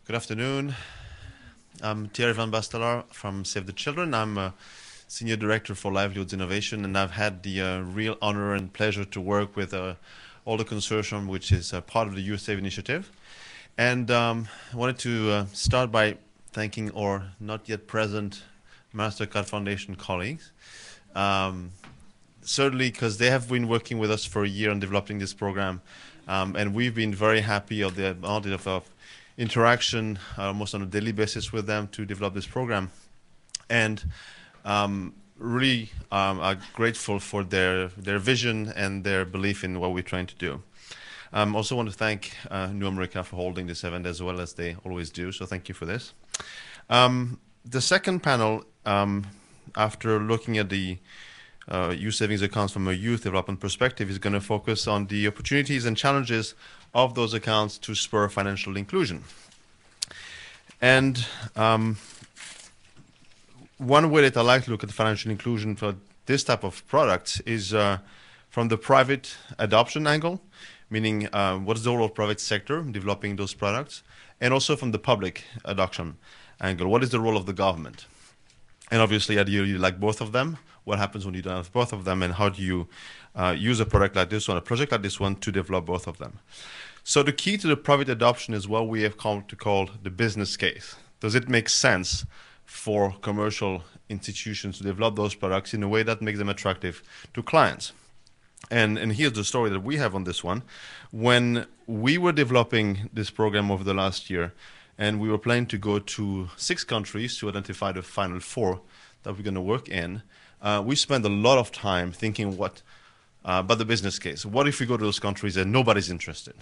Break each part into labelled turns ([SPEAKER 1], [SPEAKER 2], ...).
[SPEAKER 1] Good afternoon. I'm Thierry Van Bastelar from Save the Children. I'm a Senior Director for Livelihoods Innovation, and I've had the real honor and pleasure to work with all the Consortium, which is part of the YouthSave initiative. And I wanted to start by thanking our not yet present MasterCard Foundation colleagues. Certainly because they have been working with us for a year on developing this program, and we've been very happy of the amount of interaction almost on a daily basis with them to develop this program, and really are grateful for their vision and their belief in what we're trying to do. Also want to thank New America for holding this event as well as they always do, so thank you for this. The second panel, after looking at the youth savings accounts from a youth development perspective, is going to focus on the opportunities and challenges of those accounts to spur financial inclusion. And one way that I like to look at financial inclusion for this type of products is from the private adoption angle, meaning what is the role of private sector in developing those products, and also from the public adoption angle, what is the role of the government? And obviously, ideally, you like both of them. What happens when you don't have both of them, and how do you use a product like this one, a project like this one, to develop both of them? So the key to the private adoption is what we have come to call the business case. Does it make sense for commercial institutions to develop those products in a way that makes them attractive to clients? And here's the story that we have on this one. When we were developing this program over the last year, and we were planning to go to 6 countries to identify the final 4 that we're going to work in, we spent a lot of time thinking about the business case. What if we go to those countries and nobody's interested?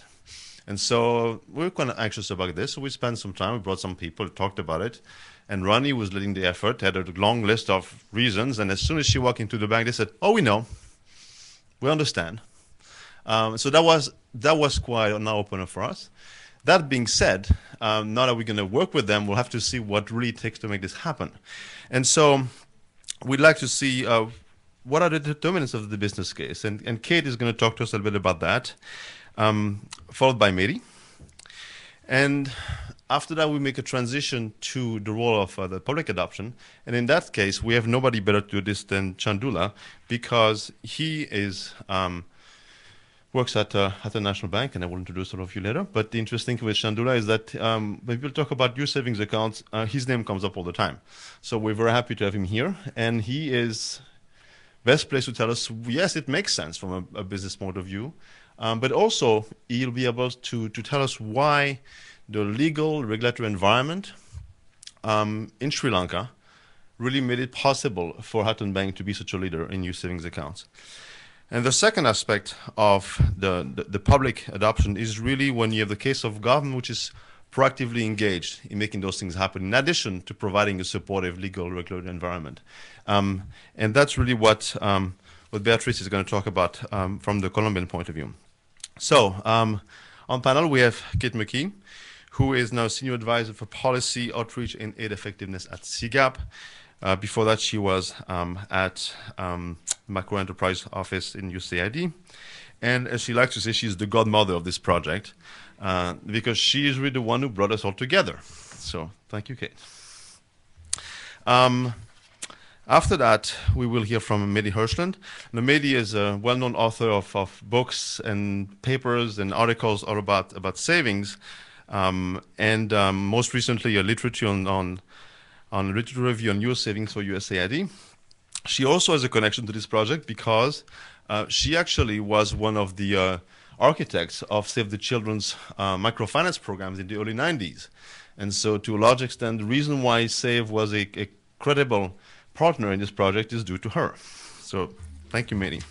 [SPEAKER 1] And so we were kind of anxious about this, so we spent some time, we brought some people, talked about it, and Ronnie was leading the effort, had a long list of reasons, and as soon as she walked into the bank, they said, "Oh, we know, we understand." So that was quite an eye-opener for us. That being said, now that we're going to work with them, we'll have to see what really it takes to make this happen. And so we'd like to see what are the determinants of the business case. And Kate is going to talk to us a little bit about that, followed by Mary. And after that, we make a transition to the role of the public adoption. And in that case, we have nobody better to do this than Chandula, because he is works at a national bank, and I will introduce all of you later. But the interesting thing with Chandula is that when people talk about youth savings accounts, his name comes up all the time. So we're very happy to have him here, and he is best placed to tell us, yes, it makes sense from a business point of view, but also he'll be able to tell us why the legal regulatory environment in Sri Lanka really made it possible for Hatton Bank to be such a leader in youth savings accounts. And the second aspect of the public adoption is really when you have the case of government which is proactively engaged in making those things happen, in addition to providing a supportive legal regulatory environment. And that's really what Beatrice is going to talk about from the Colombian point of view. So on panel we have Kate McKee, who is now Senior Advisor for Policy, Outreach, and Aid Effectiveness at CGAP. Before that, she was at Macro Enterprise Office in USAID. And as she likes to say, she's the godmother of this project because she is really the one who brought us all together. So thank you, Kate. After that, we will hear from Mehdi Hirschland. Now, Mehdi is a well-known author of books and papers and articles all about savings, and most recently a literature on literature review on youth savings for USAID. She also has a connection to this project because she actually was one of the architects of Save the Children's microfinance programs in the early 90s. And so to a large extent, the reason why Save was a credible partner in this project is due to her. So thank you, Mehdi.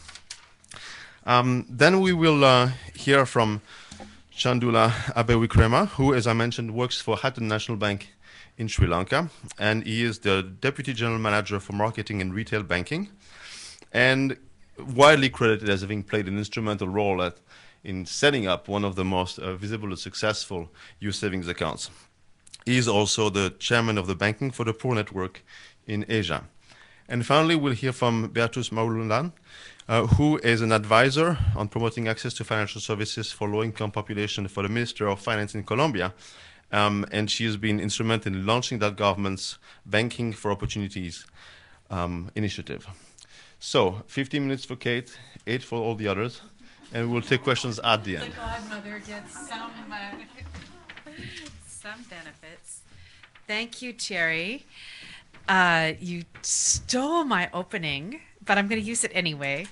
[SPEAKER 1] Then we will hear from Chandula Abewikrema, who, as I mentioned, works for Hatton National Bank in Sri Lanka, and he is the Deputy General Manager for Marketing and Retail Banking, and widely credited as having played an instrumental role in setting up one of the most visible and successful youth savings accounts. He is also the Chairman of the Banking for the Poor Network in Asia. And finally, we'll hear from Beatrice Maululan, who is an advisor on promoting access to financial services for low-income population for the Minister of Finance in Colombia, And she has been instrumental in launching that government's Banking for Opportunities initiative. So 15 minutes for Kate, 8 for all the others, and we'll take questions at the end.
[SPEAKER 2] The godmother gets some benefits. Thank you, Thierry. You stole my opening, but I'm going to use it anyway.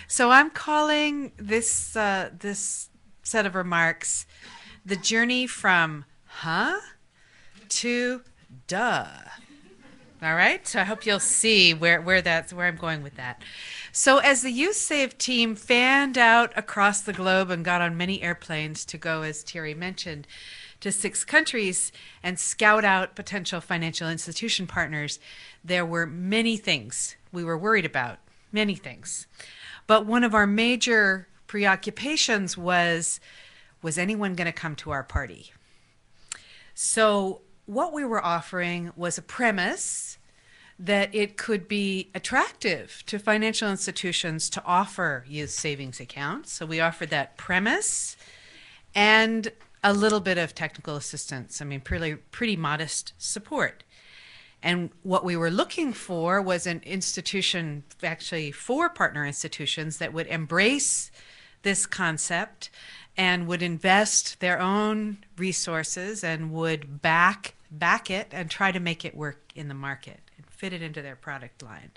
[SPEAKER 2] So I'm calling this this set of remarks the journey from huh to duh. All right, so I hope you'll see where I'm going with that. So as the YouthSave team fanned out across the globe and got on many airplanes to go, as Thierry mentioned, to 6 countries and scout out potential financial institution partners, there were many things we were worried about, many things. But one of our major preoccupations was anyone going to come to our party? So what we were offering was a premise that it could be attractive to financial institutions to offer youth savings accounts. So we offered that premise and a little bit of technical assistance. I mean, pretty modest support. And what we were looking for was an institution, actually 4 partner institutions, that would embrace this concept and would invest their own resources and would back it and try to make it work in the market and fit it into their product line.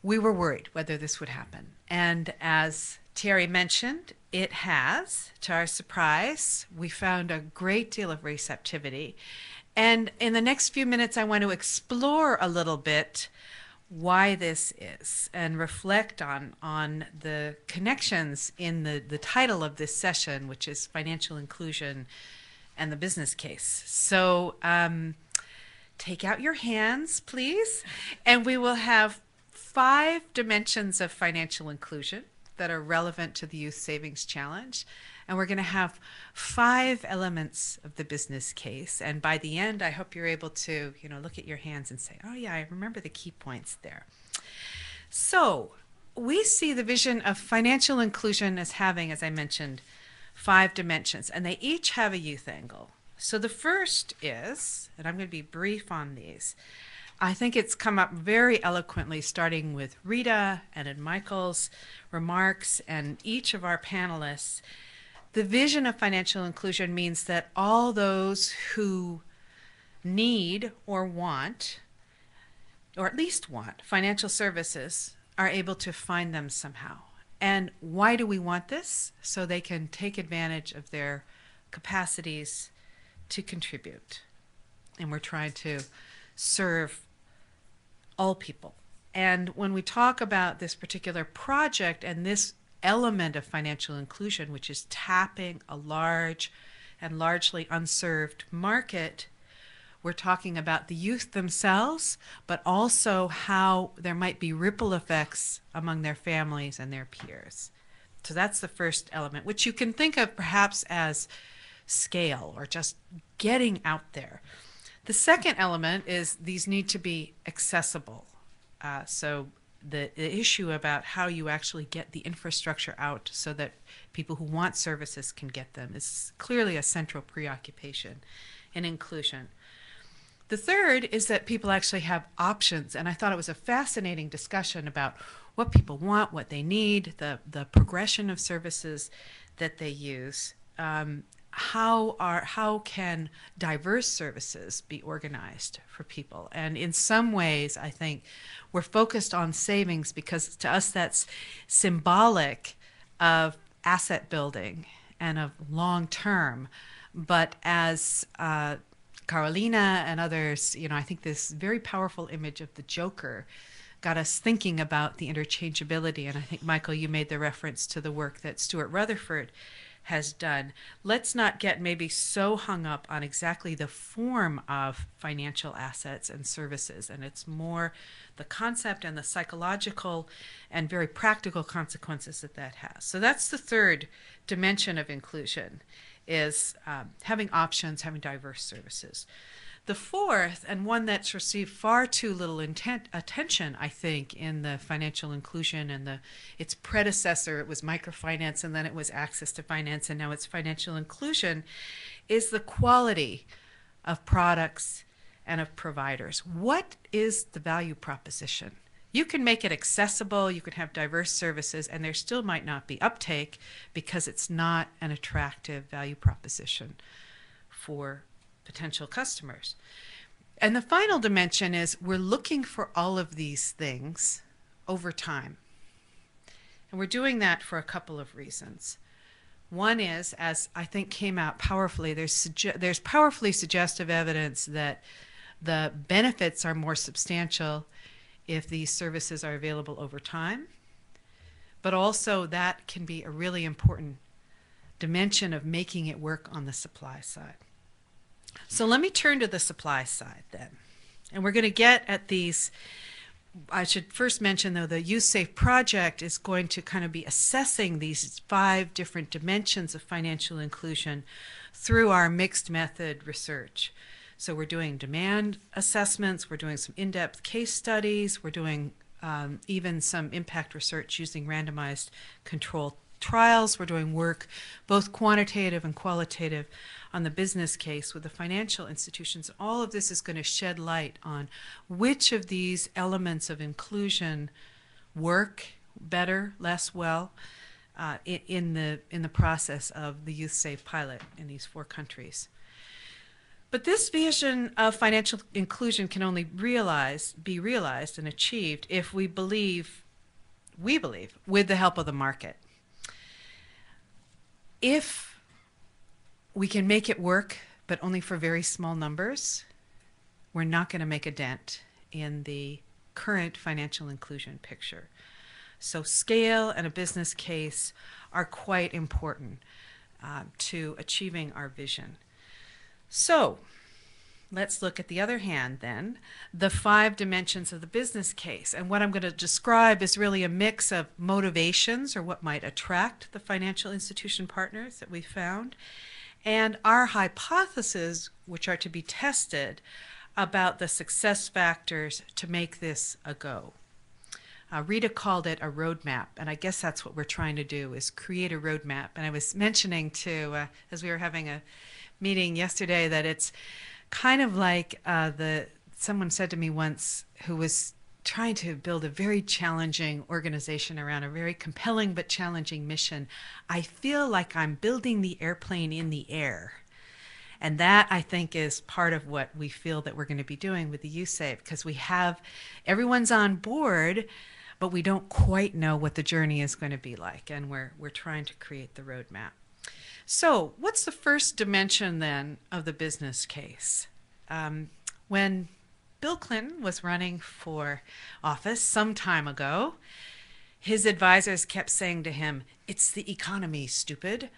[SPEAKER 2] We were worried whether this would happen. And as Thierry mentioned, it has. To our surprise, we found a great deal of receptivity. And in the next few minutes, I want to explore a little bit why this is and reflect on the connections in the title of this session, which is Financial Inclusion and the Business Case. So take out your hands, please, and we will have 5 dimensions of financial inclusion that are relevant to the Youth Savings Challenge. And we're going to have 5 elements of the business case. And by the end, I hope you're able to, look at your hands and say, oh yeah, I remember the key points there. So we see the vision of financial inclusion as having, as I mentioned, 5 dimensions, and they each have a youth angle. So the first is, and I'm going to be brief on these, I think it's come up very eloquently, starting with Rita and in Michael's remarks and each of our panelists. The vision of financial inclusion means that all those who need or want, or at least want, financial services are able to find them somehow. And why do we want this? So they can take advantage of their capacities to contribute. And we're trying to serve all people. And when we talk about this particular project and this element of financial inclusion, which is tapping a large and largely unserved market, we're talking about the youth themselves, but also how there might be ripple effects among their families and their peers. So that's the first element, which you can think of perhaps as scale or just getting out there. The second element is these need to be accessible. So the issue about how you actually get the infrastructure out so that people who want services can get them is clearly a central preoccupation in inclusion. The third is that people actually have options, and I thought it was a fascinating discussion about what people want, what they need, the progression of services that they use. How can diverse services be organized for people? And in some ways, I think we're focused on savings because to us that's symbolic of asset building and of long term. But as Carolina and others, I think this very powerful image of the Joker got us thinking about the interchangeability. And I think, Michael, you made the reference to the work that Stuart Rutherford has done. Let's not get maybe so hung up on exactly the form of financial assets and services, and it's more the concept and the psychological and very practical consequences that has. So that's the third dimension of inclusion, is having options, having diverse services. The fourth, and one that's received far too little attention, I think, in the financial inclusion and its predecessor, it was microfinance, and then it was access to finance, and now it's financial inclusion, is the quality of products and of providers. What is the value proposition? You can make it accessible, you can have diverse services, and there still might not be uptake because it's not an attractive value proposition for potential customers. And the final dimension is we're looking for all of these things over time. And we're doing that for a couple of reasons. One is, as I think came out powerfully, there's powerfully suggestive evidence that the benefits are more substantial if these services are available over time, but also that can be a really important dimension of making it work on the supply side. So let me turn to the supply side then. And we're going to get at these. I should first mention, though, the YouthSave project is going to kind of be assessing these 5 different dimensions of financial inclusion through our mixed method research. So we're doing demand assessments, we're doing some in-depth case studies, we're doing even some impact research using randomized controlled trials. We're doing work, both quantitative and qualitative, on the business case with the financial institutions. All of this is going to shed light on which of these elements of inclusion work better, less well, in the process of the YouthSave pilot in these 4 countries. But this vision of financial inclusion can only be realized and achieved if we believe, with the help of the market. If we can make it work, but only for very small numbers, we're not going to make a dent in the current financial inclusion picture. So scale and a business case are quite important to achieving our vision. So let's look at the other hand then, the 5 dimensions of the business case. And what I'm going to describe is really a mix of motivations, or what might attract the financial institution partners that we found, and our hypotheses, which are to be tested, about the success factors to make this a go. Rita called it a roadmap, and I guess that's what we're trying to do, is create a roadmap. And I was mentioning to, as we were having a meeting yesterday, that it's kind of like someone said to me once, who was trying to build a very challenging organization around a very compelling but challenging mission. I feel like I'm building the airplane in the air. And that, I think, is part of what we feel that we're going to be doing with the YouthSave, because everyone's on board, but we don't quite know what the journey is going to be like, and we're trying to create the roadmap. So what's the first dimension then of the business case? When Bill Clinton was running for office some time ago, his advisors kept saying to him, "It's the economy, stupid."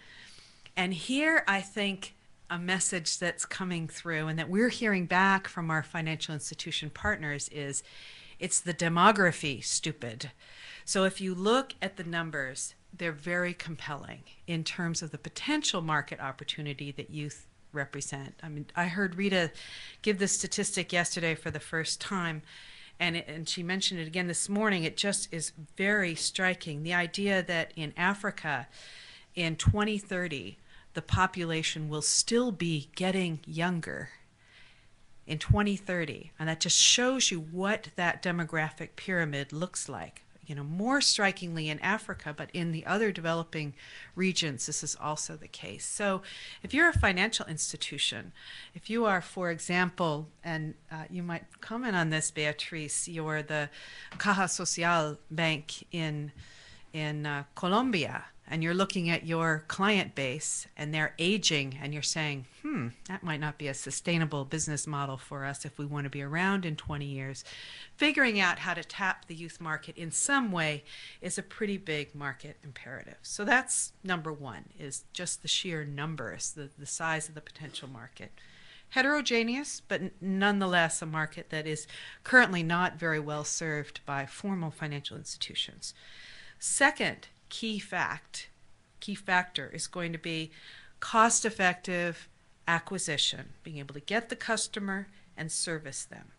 [SPEAKER 2] And here I think a message that's coming through and that we're hearing back from our financial institution partners is, it's the demography, stupid. So if you look at the numbers, they're very compelling in terms of the potential market opportunity that youth represent. I mean, I heard Rita give this statistic yesterday for the first time, and she mentioned it again this morning. It just is very striking. The idea that in Africa, in 2030, the population will still be getting younger in 2030. And that just shows you what that demographic pyramid looks like. More strikingly in Africa, but in the other developing regions, this is also the case. So if you're a financial institution, if you are, for example, and you might comment on this, Beatrice, you're the Caja Social Bank in Colombia, and you're looking at your client base and they're aging, and you're saying, that might not be a sustainable business model for us if we want to be around in 20 years. Figuring out how to tap the youth market in some way is a pretty big market imperative. So that's number one, is just the sheer numbers, the size of the potential market. Heterogeneous, but nonetheless a market that is currently not very well served by formal financial institutions. Second key factor is going to be cost-effective acquisition, being able to get the customer and service them.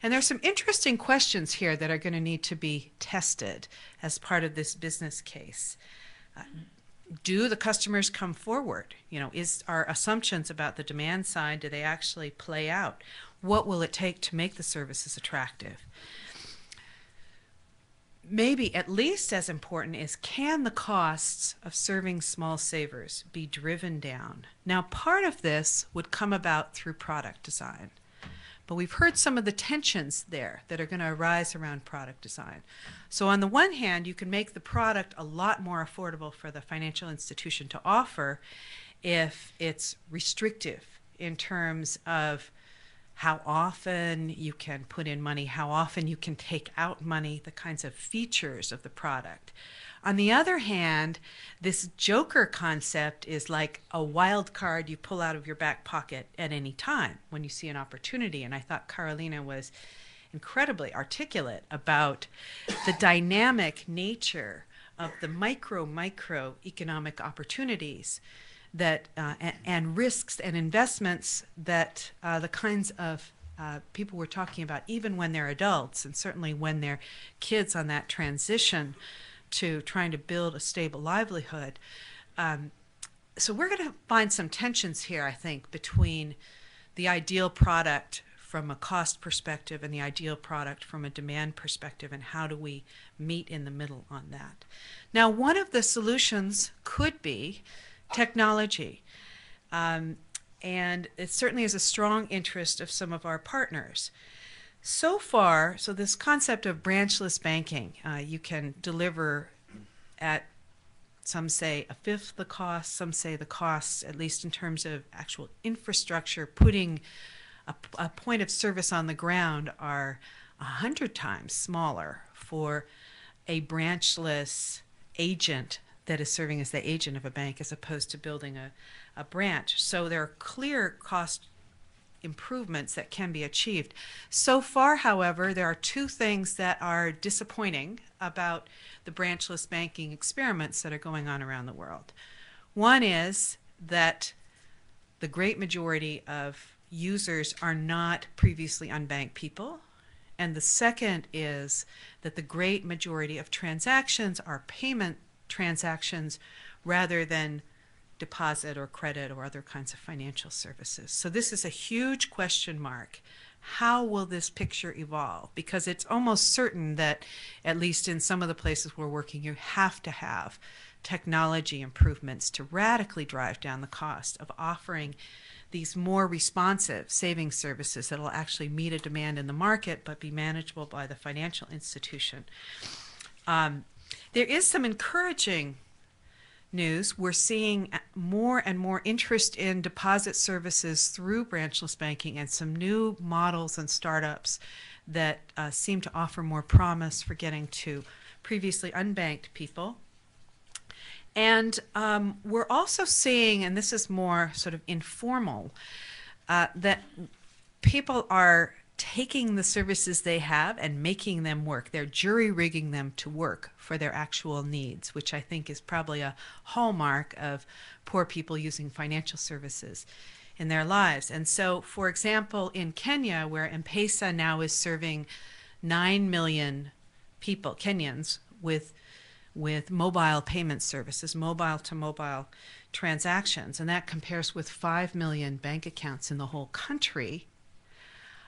[SPEAKER 2] And there's some interesting questions here that are going to need to be tested as part of this business case. do the customers come forward? You know, is our assumptions about the demand side, do they actually play out? What will it take to make the services attractive? Maybe at least as important is, can the costs of serving small savers be driven down? Now, part of this would come about through product design, but we've heard some of the tensions there that are going to arise around product design. So on the one hand, you can make the product a lot more affordable for the financial institution to offer if it's restrictive in terms of how often you can put in money, how often you can take out money, the kinds of features of the product. On the other hand, this joker concept is like a wild card you pull out of your back pocket at any time when you see an opportunity. And I thought Carolina was incredibly articulate about the dynamic nature of the micro economic opportunities that and risks and investments that the kinds of people we're talking about, even when they're adults, and certainly when they're kids on that transition to trying to build a stable livelihood. So we're going to find some tensions here, I think, between the ideal product from a cost perspective and the ideal product from a demand perspective, and how do we meet in the middle on that. Now, one of the solutions could be technology, and it certainly is a strong interest of some of our partners. So far, so this concept of branchless banking, you can deliver at, some say, a fifth the cost, some say the costs, at least in terms of actual infrastructure, putting a point of service on the ground, are 100 times smaller for a branchless agent that is serving as the agent of a bank, as opposed to building a branch. So there are clear cost improvements that can be achieved. So far, however, there are two things that are disappointing about the branchless banking experiments that are going on around the world. One is that the great majority of users are not previously unbanked people. And the second is that the great majority of transactions are payment transactions rather than deposit or credit or other kinds of financial services. So this is a huge question mark. How will this picture evolve? Because it's almost certain that, at least in some of the places we're working, you have to have technology improvements to radically drive down the cost of offering these more responsive savings services that will actually meet a demand in the market but be manageable by the financial institution. There is some encouraging news. We're seeing more and more interest in deposit services through branchless banking, and some new models and startups that seem to offer more promise for getting to previously unbanked people. And we're also seeing, and this is more sort of informal, that people are taking the services they have and making them work. They're jury-rigging them to work for their actual needs, which I think is probably a hallmark of poor people using financial services in their lives. And so, for example, in Kenya, where M-Pesa now is serving 9 million people, Kenyans, with mobile payment services, mobile-to-mobile transactions, and that compares with 5 million bank accounts in the whole country.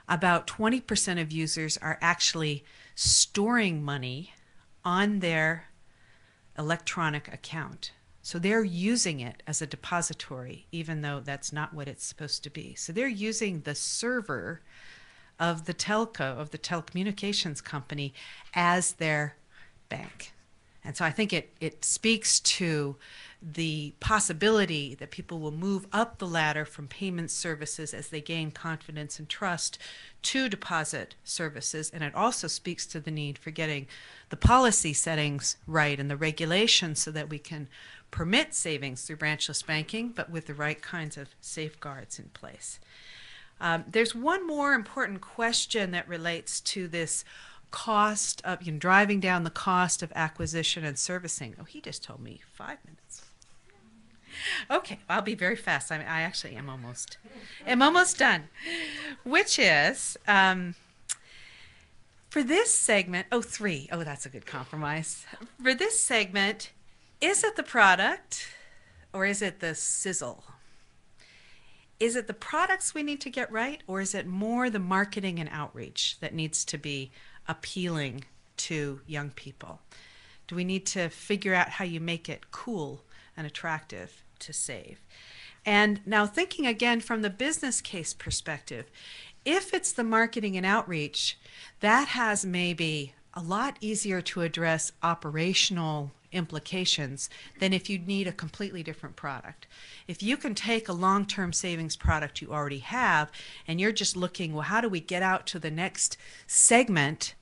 [SPEAKER 2] About 20% of users are actually storing money on their electronic account. So they're using it as a depository, even though that's not what it's supposed to be. So they're using the server of the telco, of the telecommunications company, as their bank. And so I think it speaks to the possibility that people will move up the ladder from payment services as they gain confidence and trust to deposit services. And it also speaks to the need for getting the policy settings right and the regulations so that we can permit savings through branchless banking, but with the right kinds of safeguards in place. There's one more important question that relates to this cost of, driving down the cost of acquisition and servicing. Oh, he just told me 5 minutes. Okay, I'll be very fast. I actually am almost done. Which is, for this segment, 3. Oh, that's a good compromise. For this segment, Is it the product or is it the sizzle? Is it the products we need to get right, or is it more the marketing and outreach that needs to be appealing to young people? Do we need to figure out how you make it cool and attractive to save? And now thinking again from the business case perspective, if it's the marketing and outreach, that has maybe a lot easier to address operational implications than if you need a completely different product. If you can take a long-term savings product you already have and you're just looking, well, how do we get out to the next segment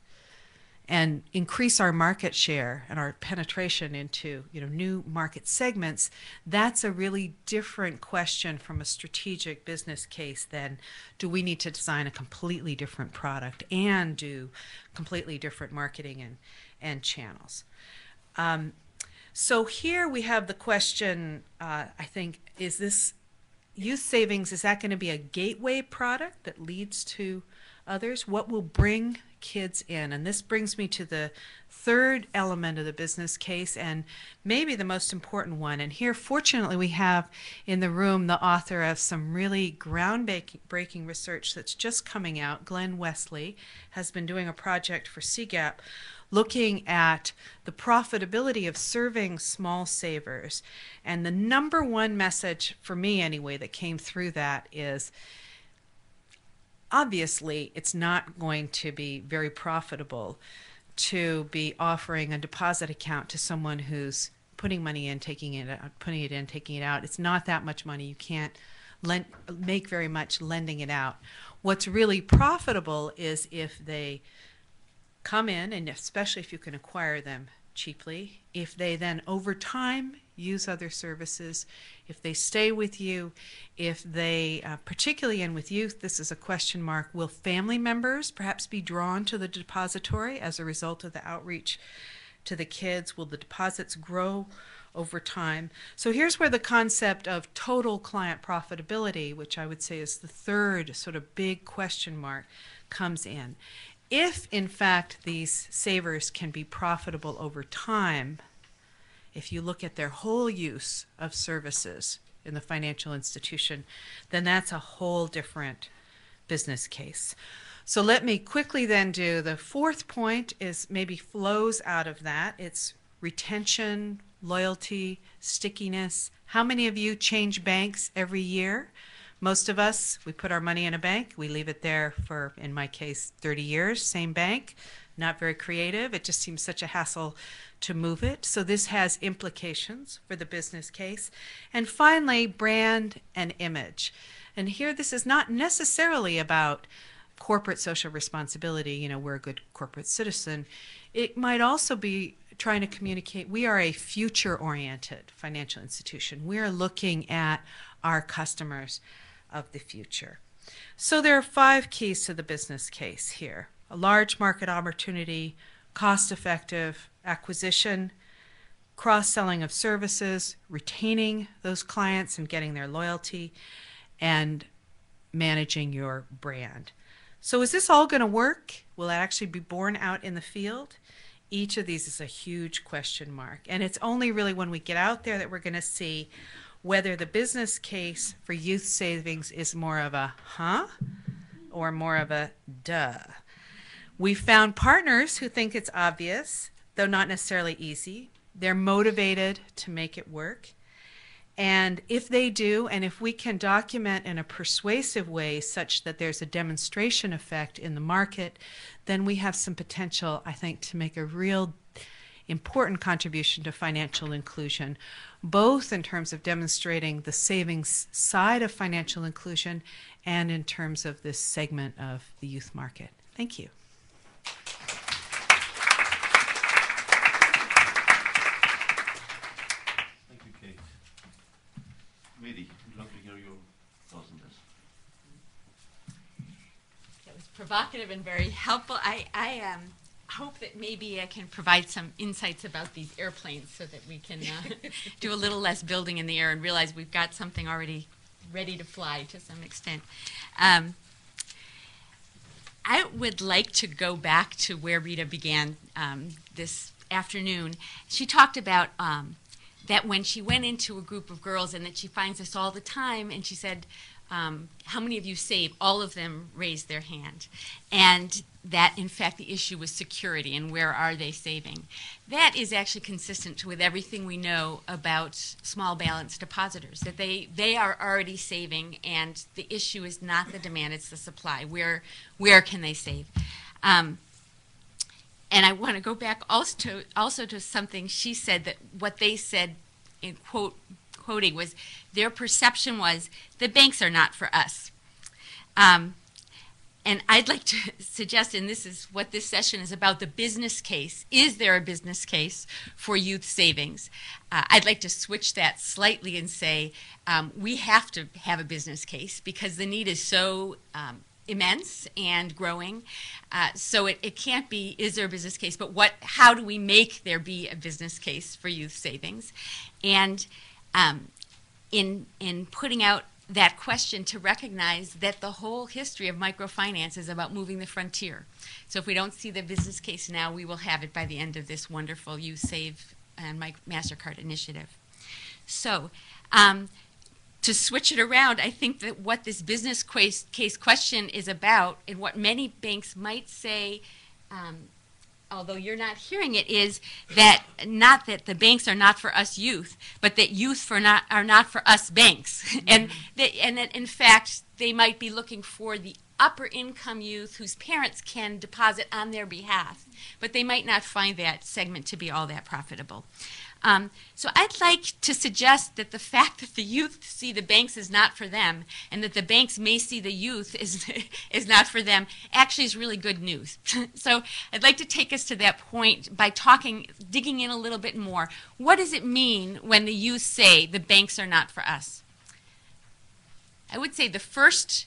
[SPEAKER 2] and increase our market share and our penetration into new market segments, that's a really different question from a strategic business case than do we need to design a completely different product and do completely different marketing and channels. So here we have the question, I think, is this youth savings, is that going to be a gateway product that leads to others? What will bring kids in? And this brings me to the third element of the business case, and maybe the most important one. And here, fortunately, we have in the room the author of some really groundbreaking research that's just coming out. Glenn Wesley has been doing a project for CGAP looking at the profitability of serving small savers. And the number one message, for me anyway, that came through that is, obviously, it's not going to be very profitable to be offering a deposit account to someone who's putting money in, taking it out, putting it in, taking it out. It's not that much money. You can't make very much lending it out. What's really profitable is if they come in, and especially if you can acquire them cheaply, if they then over time use other services, if they stay with you, if they, particularly and with youth, this is a question mark, will family members perhaps be drawn to the depository as a result of the outreach to the kids? Will the deposits grow over time? So here's where the concept of total client profitability, which I would say is the third sort of big question mark, comes in. If, in fact, these savers can be profitable over time, if you look at their whole use of services in the financial institution, then that's a whole different business case. So let me quickly then do the fourth point, is maybe flows out of that. It's retention, loyalty, stickiness. How many of you change banks every year? Most of us, we put our money in a bank, we leave it there for, in my case, 30 years, same bank, not very creative. It just seems such a hassle to move it. So this has implications for the business case. And finally, brand and image. And here this is not necessarily about corporate social responsibility, we're a good corporate citizen. It might also be trying to communicate we are a future-oriented financial institution. We are looking at our customers of the future. So there are 5 keys to the business case here. A large market opportunity, cost-effective acquisition, cross-selling of services, retaining those clients and getting their loyalty, and managing your brand. So is this all going to work? Will it actually be borne out in the field? Each of these is a huge question mark. And it's only really when we get out there that we're going to see whether the business case for youth savings is more of a huh or more of a duh. We found partners who think it's obvious, though not necessarily easy. They're motivated to make it work. And if they do, and if we can document in a persuasive way such that there's a demonstration effect in the market, then we have some potential, I think, to make a real important contribution to financial inclusion, both in terms of demonstrating the savings side of financial inclusion and in terms of this segment of the youth market. Thank you.
[SPEAKER 1] Thank you, Kate. Mehdi, we'd love to hear your thoughts on this.
[SPEAKER 3] That was provocative and very helpful. I hope that maybe I can provide some insights about these airplanes so that we can do a little less building in the air and realize we've got something already ready to fly to some extent. I would like to go back to where Rita began this afternoon. She talked about that when she went into a group of girls, and that she finds this all the time, and she said, how many of you save? All of them raised their hand. And that, in fact, the issue was security and where are they saving. That is actually consistent with everything we know about small balance depositors, that they are already saving, and the issue is not the demand, it's the supply. Where can they save? And I want to go back also to something she said, that what they said in quoting was their perception was the banks are not for us. And I'd like to suggest, and this is what this session is about, the business case. Is there a business case for youth savings? I'd like to switch that slightly and say we have to have a business case because the need is so immense and growing. So it can't be, is there a business case, but how do we make there be a business case for youth savings? And in putting out that question, to recognize that the whole history of microfinance is about moving the frontier. So if we don't see the business case now, we will have it by the end of this wonderful YouthSave and MasterCard initiative. So to switch it around, I think that what this business case question is about, and what many banks might say, although you're not hearing it, is that not that the banks are not for us youth, but that youth are not for us banks. And that in fact, they might be looking for the upper income youth whose parents can deposit on their behalf, but they might not find that segment to be all that profitable. So I'd like to suggest that the fact that the youth see the banks as not for them, and that the banks may see the youth is not for them, actually is really good news. So I'd like to take us to that point by digging in a little bit more. What does it mean when the youth say the banks are not for us? I would say the first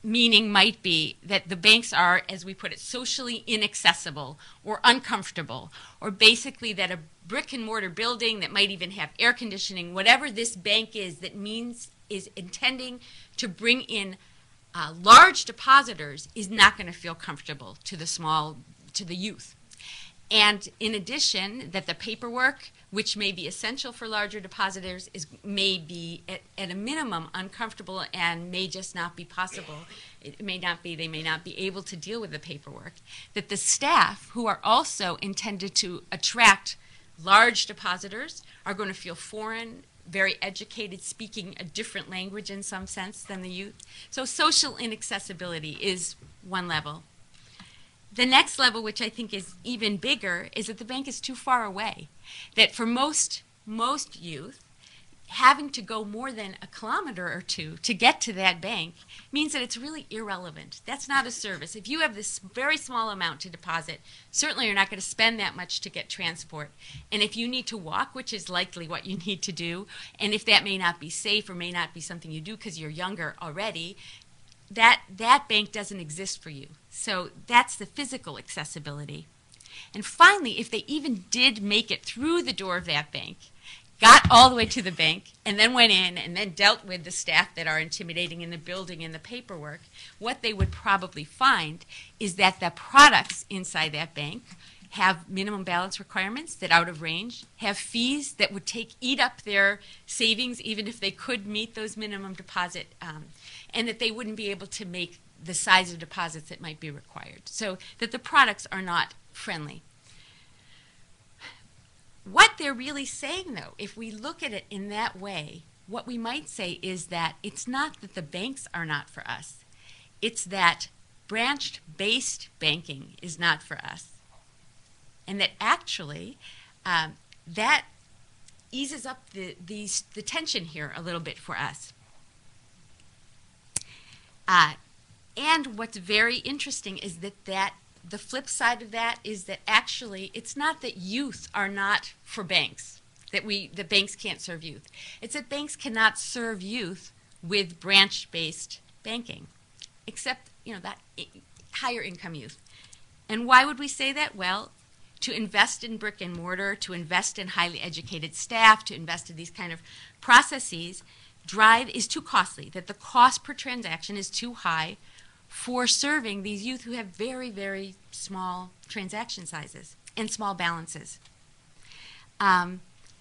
[SPEAKER 3] meaning might be that the banks are, as we put it, socially inaccessible or uncomfortable, or basically that a brick and mortar building that might even have air conditioning, whatever this bank is, that means is intending to bring in large depositors, is not going to feel comfortable to the youth. And in addition, that the paperwork, which may be essential for larger depositors, may be at a minimum uncomfortable and may just not be possible. They may not be able to deal with the paperwork. That the staff, who are also intended to attract large depositors, are going to feel foreign, very educated, speaking a different language in some sense than the youth. So social inaccessibility is one level. The next level, which I think is even bigger, is that the bank is too far away. That for most youth, having to go more than a kilometer or two to get to that bank means that it's really irrelevant. That's not a service. If you have this very small amount to deposit, certainly you're not going to spend that much to get transport. And if you need to walk, which is likely what you need to do, and if that may not be safe or may not be something you do because you're younger already, that bank doesn't exist for you. So that's the physical accessibility. And finally, if they even did make it through the door of that bank, got all the way to the bank, and then went in and then dealt with the staff that are intimidating in the building and the paperwork, what they would probably find is that the products inside that bank have minimum balance requirements that out of range, have fees that would eat up their savings even if they could meet those minimum deposit, and that they wouldn't be able to make the size of deposits that might be required. So that the products are not friendly. What they're really saying, though, if we look at it in that way, what we might say is that it's not that the banks are not for us. It's that branch-based banking is not for us. And that actually that eases up the tension here a little bit for us. And what's very interesting is that the flip side of that is that actually it's not that youth are not for banks, that banks can't serve youth. It's that banks cannot serve youth with branch-based banking, except that higher income youth. And why would we say that? Well, to invest in brick and mortar, to invest in highly educated staff, to invest in these kind of processes, drive is too costly, that the cost per transaction is too high for serving these youth who have very, very small transaction sizes and small balances.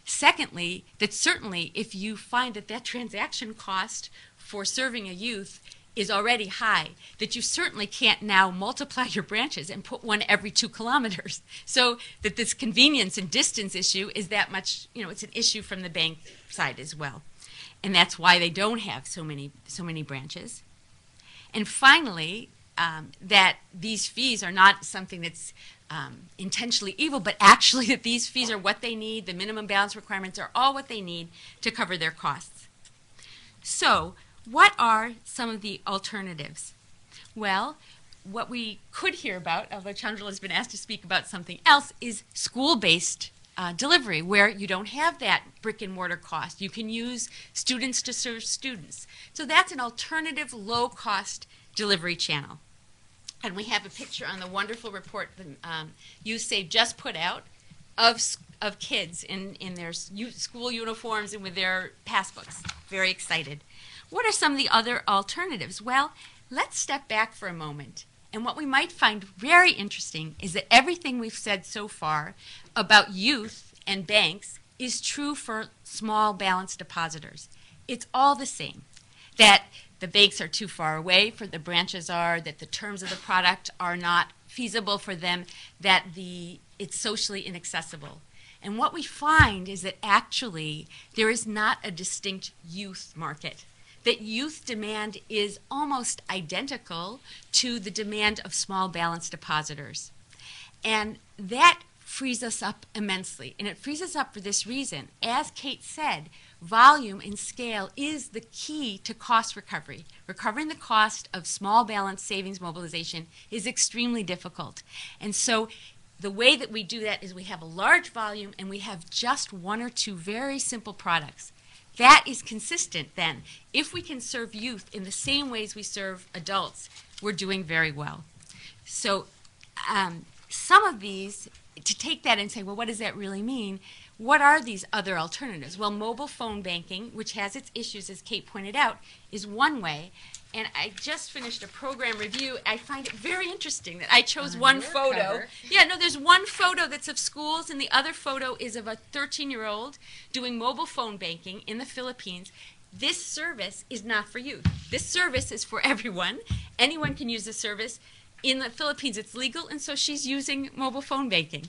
[SPEAKER 3] Secondly, that certainly if you find that that transaction cost for serving a youth is already high, that you certainly can't now multiply your branches and put one every 2 kilometers. So that this convenience and distance issue is that much, it's an issue from the bank side as well. And that's why they don't have so many branches. And finally, that these fees are not something that's intentionally evil, but actually that these fees are what they need. The minimum balance requirements are all what they need to cover their costs. So what are some of the alternatives? Well, what we could hear about, although Chandra has been asked to speak about something else, is school-based delivery, where you don't have that brick and mortar cost. You can use students to serve students. So that's an alternative low-cost delivery channel. And we have a picture on the wonderful report that YouthSave just put out of kids in their school uniforms and with their passbooks. Very excited. What are some of the other alternatives? Well, let's step back for a moment. And what we might find very interesting is that everything we've said so far about youth and banks is true for small balance depositors. It's all the same. That the banks are too far away, for the branches are, that the terms of the product are not feasible for them, that it's socially inaccessible. And what we find is that actually there is not a distinct youth market. That youth demand is almost identical to the demand of small balance depositors. And that frees us up immensely. And it frees us up for this reason. As Kate said, volume and scale is the key to cost recovery. Recovering the cost of small balance savings mobilization is extremely difficult. And so the way that we do that is we have a large volume and we have just 1 or 2 very simple products. That is consistent then. If we can serve youth in the same ways we serve adults, we're doing very well. So some of these, to take that and say, well, what does that really mean? What are these other alternatives? Well, mobile phone banking, which has its issues, as Kate pointed out, is one way. And I just finished a program review. I find it very interesting that I chose one photo.
[SPEAKER 2] Cover.
[SPEAKER 3] Yeah, no, there's one photo that's of schools, and the other photo is of a 13-year-old doing mobile phone banking in the Philippines. This service is not for youth. This service is for everyone. Anyone can use the service. In the Philippines, it's legal, and so she's using mobile phone banking.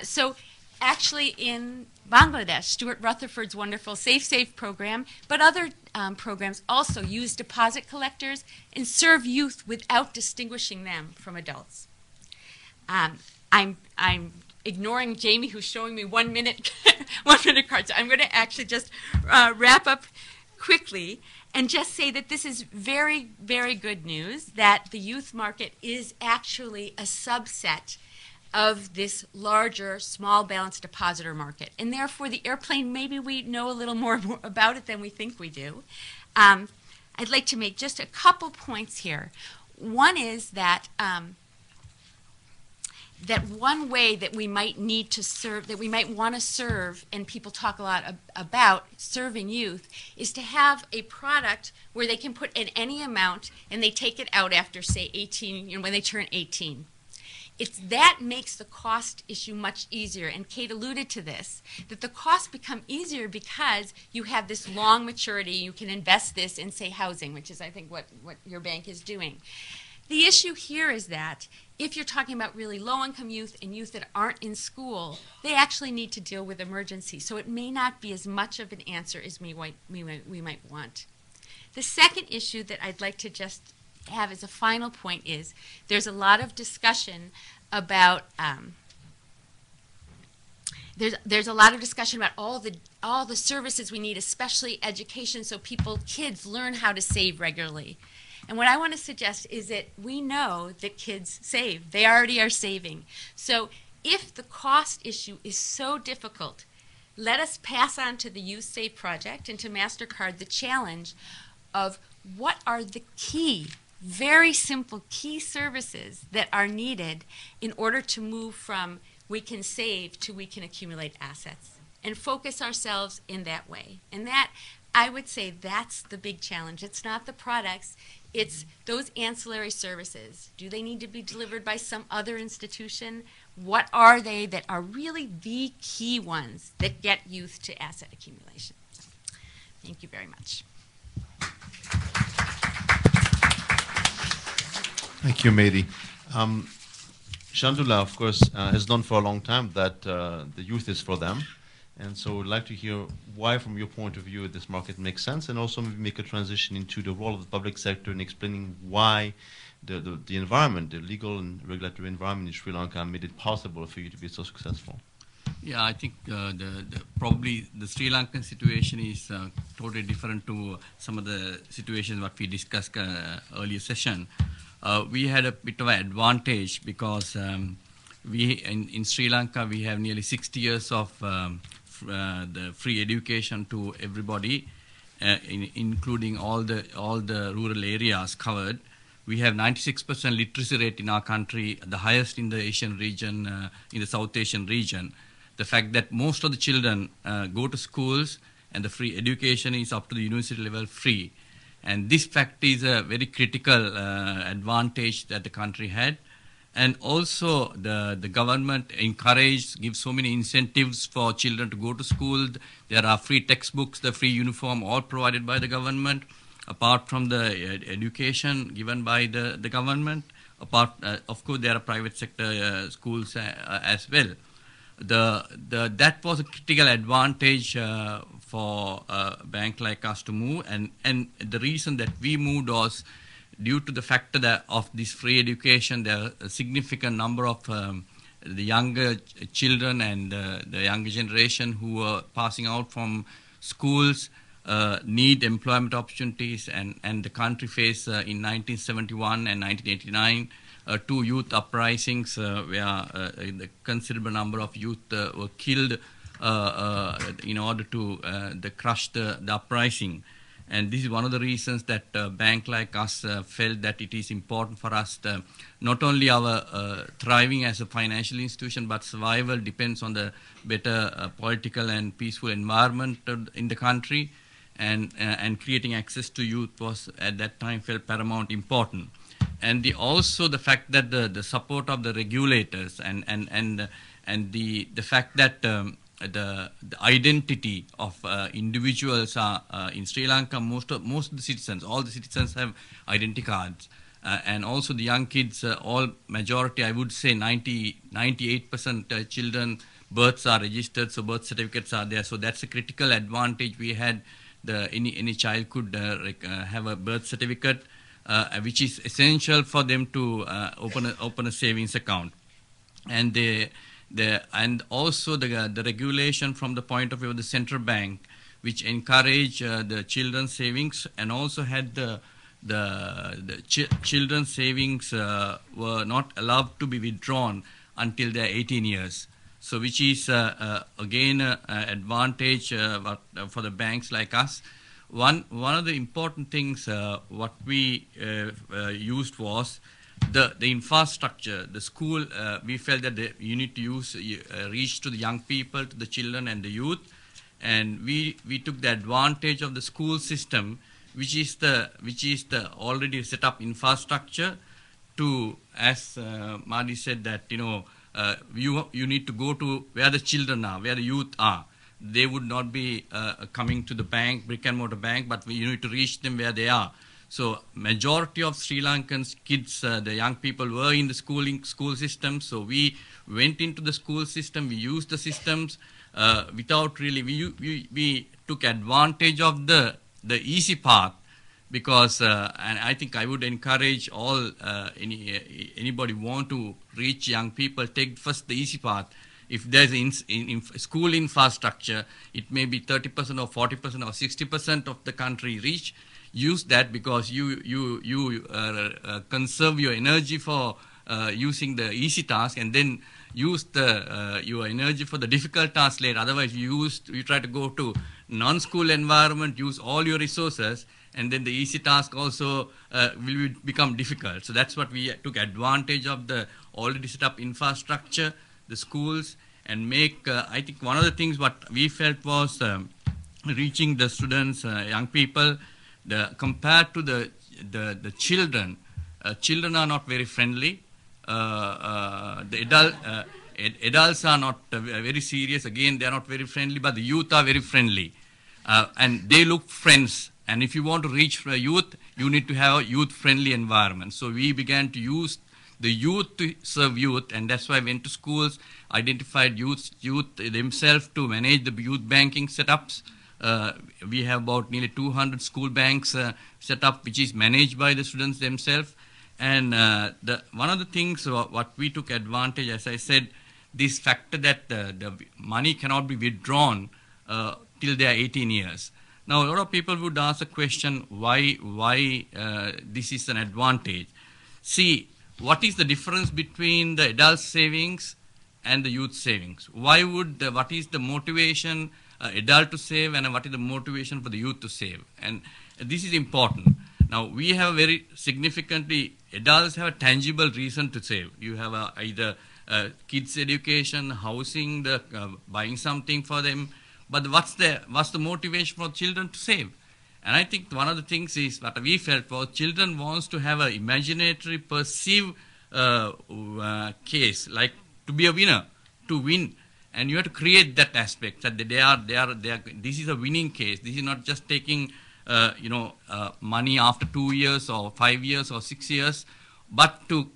[SPEAKER 3] So actually in Bangladesh, Stuart Rutherford's wonderful YouthSave program, but other programs also use deposit collectors and serve youth without distinguishing them from adults. I'm ignoring Jamie, who's showing me 1 minute 1 minute cards. So I'm going to actually just wrap up quickly and just say that this is very, very good news, that the youth market is actually a subset of this larger small balance depositor market. And therefore the airplane, maybe we know a little more about it than we think we do. I'd like to make just a couple points here. One is that that one way that we might need to serve, that we might want to serve, and people talk a lot about serving youth, is to have a product where they can put in any amount and they take it out after, say, 18, when they turn 18. That makes the cost issue much easier, and Kate alluded to this, that the costs become easier because you have this long maturity. You can invest this in, say, housing, which is, I think, what your bank is doing. The issue here is that if you're talking about really low-income youth and youth that aren't in school, they actually need to deal with emergency. So it may not be as much of an answer as we might want. The second issue that I'd like to just have as a final point is there's a lot of discussion about there's a lot of discussion about all the services we need, especially education, so kids learn how to save regularly. And what I want to suggest is that we know that kids save. They already are saving. So if the cost issue is so difficult, let us pass on to the YouthSave project and to MasterCard the challenge of what are the key, very simple key services that are needed in order to move from we can save to we can accumulate assets, and focus ourselves in that way. And that, I would say, that's the big challenge. It's not the products, it's those ancillary services. Do they need to be delivered by some other institution? what are they that are really the key ones that get youth to asset accumulation. So, thank you very much.
[SPEAKER 1] Thank you, Mehdi. Shantula, of course, has known for a long time that the youth is for them. And so we'd like to hear why, from your point of view, this market makes sense, and also maybe make a transition into the role of the public sector in explaining why the environment, the legal and regulatory environment in Sri Lanka made it possible for you to be so successful.
[SPEAKER 4] Yeah, I think probably the Sri Lankan situation is totally different to some of the situations what we discussed earlier session. We had a bit of an advantage because in Sri Lanka we have nearly 60 years of the free education to everybody, including all the rural areas covered. We have 96% literacy rate in our country, the highest in the Asian region, in the South Asian region. The fact that most of the children go to schools and the free education is up to the university level free. And this fact is a very critical advantage that the country had. And also the government encouraged, gives so many incentives for children to go to school. There are free textbooks, the free uniform, all provided by the government, apart from the education given by the government. Apart, of course, there are private sector schools as well. That was a critical advantage for a bank like us to move, and the reason that we moved was due to the factor that of this free education. There are a significant number of the younger children and the younger generation who are passing out from schools need employment opportunities, and the country faced in 1971 and 1989 two youth uprisings where a considerable number of youth were killed in order to crush the uprising. And this is one of the reasons that a bank like us felt that it is important for us to, not only our thriving as a financial institution, but survival depends on the better political and peaceful environment in the country, and creating access to youth was at that time felt paramount important. And also the fact that the support of the regulators and the fact that the identity of individuals are in Sri Lanka, most of the citizens, all the citizens have identity cards, and also the young kids, all majority, I would say 98% children births are registered, so birth certificates are there. So that's a critical advantage we had. Any child could have a birth certificate, which is essential for them to open a savings account, and and also the regulation from the point of view of the central bank, which encourage the children's savings, and also had the children's savings were not allowed to be withdrawn until they're 18 years. So which is again an advantage for the banks like us. One of the important things what we used was the infrastructure. The school, we felt that you need to use reach to the young people, to the children and the youth, and we took the advantage of the school system, which is the already set up infrastructure to, as Madi said, that you need to go to where the children are, where the youth are. They would not be coming to the bank, brick and mortar bank, but you need to reach them where they are. So majority of Sri Lankan kids, the young people, were in the school system. So we went into the school system, we used the systems without really, we took advantage of the easy path, because and I think I would encourage all anybody want to reach young people, take first the easy path. If there's in school infrastructure, it may be 30% or 40% or 60% of the country reach. Use that, because you conserve your energy for using the easy task, and then use your energy for the difficult task later. Otherwise, you try to go to non-school environment, use all your resources, and then the easy task also will become difficult. So that's what we took advantage of, the already set up infrastructure, the schools, and make, I think one of the things what we felt was reaching the students, young people, compared to the children, children are not very friendly. The adults are not very serious. Again, they are not very friendly, but the youth are very friendly. And they look friends. And if you want to reach the youth, you need to have a youth-friendly environment. So we began to use the youth to serve youth, and that's why I went to schools, identified youth themselves to manage the youth banking setups. We have about nearly 200 school banks set up, which is managed by the students themselves. And one of the things what we took advantage, as I said, this factor that the money cannot be withdrawn till they are 18 years. Now, a lot of people would ask the question, why this is an advantage? See, what is the difference between the adult savings and the youth savings? What is the motivation adult to save, and what is the motivation for the youth to save? And this is important. Now, we have very significantly, adults have a tangible reason to save. You have either kids' education, housing, buying something for them. But what's the motivation for children to save? And I think one of the things is what we felt was children wants to have an imaginatory, perceived case, like to be a winner, to win. And you have to create that aspect that this is a winning case. This is not just taking money after 2 years or 5 years or 6 years, but to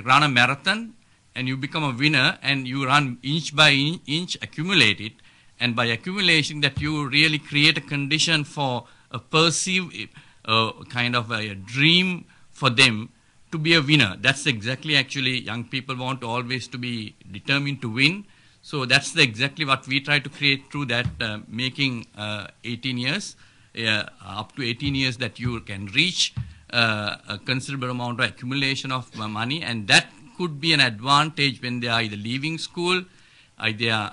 [SPEAKER 4] run a marathon and you become a winner and you run inch by inch, accumulate it. And by accumulation that you really create a condition for a perceived kind of a dream for them to be a winner. That's exactly actually young people want always to be determined to win. So that's exactly what we try to create through that making 18 years, up to 18 years that you can reach a considerable amount of accumulation of money, and that could be an advantage when they are either leaving school, either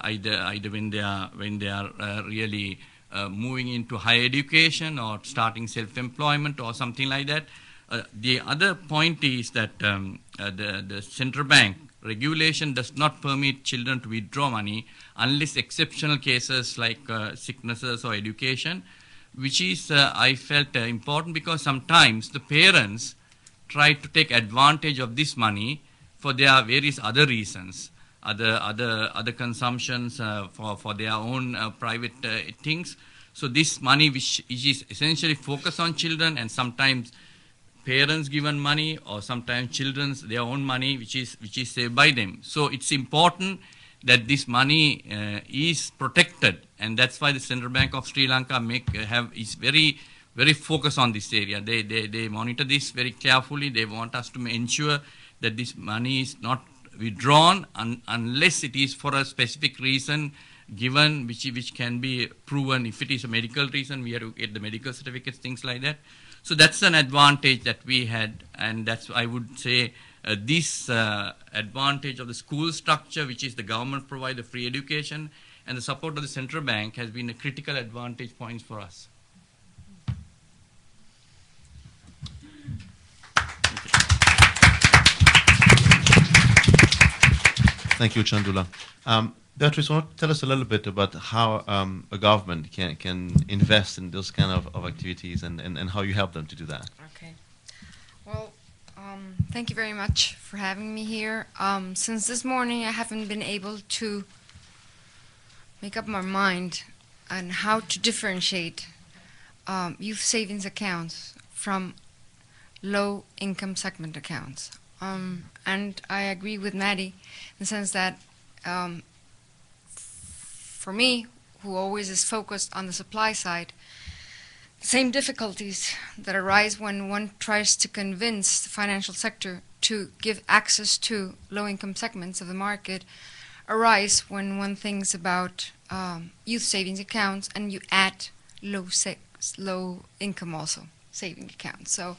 [SPEAKER 4] when they are really moving into higher education or starting self-employment or something like that. The other point is that the central bank regulation does not permit children to withdraw money unless exceptional cases like sicknesses or education, which is I felt important because sometimes the parents try to take advantage of this money for their various other reasons. Other consumptions for their own private things. So this money, which is essentially focused on children, and sometimes parents given money, or sometimes children's their own money, which is saved by them. So it's important that this money is protected, and that's why the Central Bank of Sri Lanka is very focused on this area. They monitor this very carefully. They want us to ensure that this money is not withdrawn unless it is for a specific reason given, which can be proven. If it is a medical reason, we have to get the medical certificates, things like that. So that's an advantage that we had, and that's, I would say, this advantage of the school structure, which is the government provide the free education, and the support of the central bank has been a critical advantage points for us.
[SPEAKER 1] Thank you, Chandula. Beatrice, want to tell us a little bit about how a government can invest in those kind of activities and how you help them to do that?
[SPEAKER 5] Okay. Well, thank you very much for having me here. Since this morning, I haven't been able to make up my mind on how to differentiate youth savings accounts from low-income segment accounts. And I agree with Maddie in the sense that for me, who always is focused on the supply side, the same difficulties that arise when one tries to convince the financial sector to give access to low-income segments of the market arise when one thinks about youth savings accounts and you add low income also saving accounts. So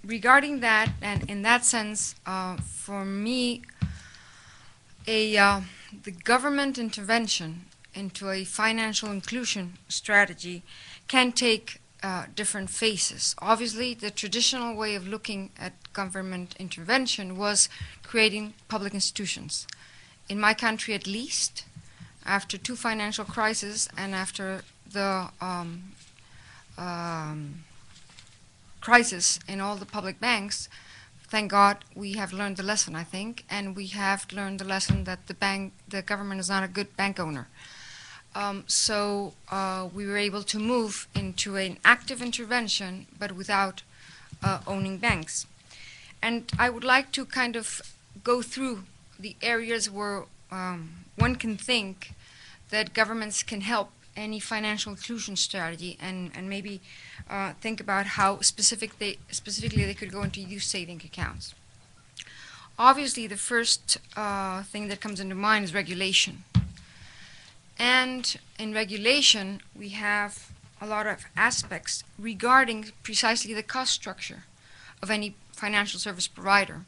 [SPEAKER 5] regarding that, and in that sense, for me, the government intervention into a financial inclusion strategy can take different phases. Obviously, the traditional way of looking at government intervention was creating public institutions. In my country, at least, after 2 financial crises and after the crisis in all the public banks, thank God we have learned the lesson, I think, and we have learned the lesson that the government is not a good bank owner. So we were able to move into an active intervention, but without owning banks. And I would like to kind of go through the areas where one can think that governments can help any financial inclusion strategy, and maybe think about how specifically they could go into youth saving accounts. Obviously, the first thing that comes into mind is regulation. And in regulation, we have a lot of aspects regarding precisely the cost structure of any financial service provider.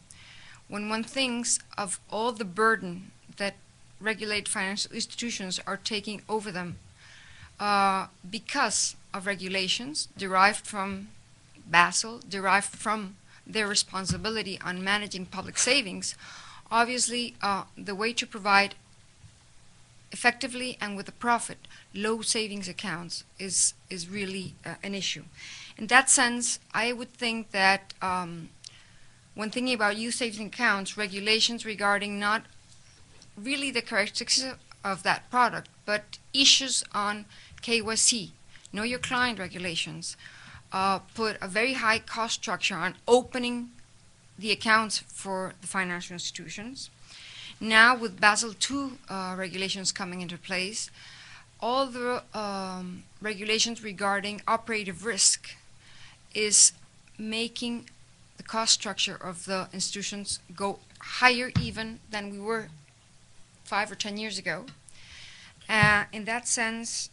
[SPEAKER 5] When one thinks of all the burden that regulated financial institutions are taking over them because of regulations derived from Basel, derived from their responsibility on managing public savings, obviously the way to provide effectively and with a profit low savings accounts is really an issue. In that sense, I would think that when thinking about youth savings accounts, regulations regarding not really the characteristics of that product, but issues on KYC, know your client regulations, put a very high cost structure on opening the accounts for the financial institutions. Now with Basel II regulations coming into place, all the regulations regarding operative risk is making the cost structure of the institutions go higher even than we were 5 or 10 years ago. In that sense,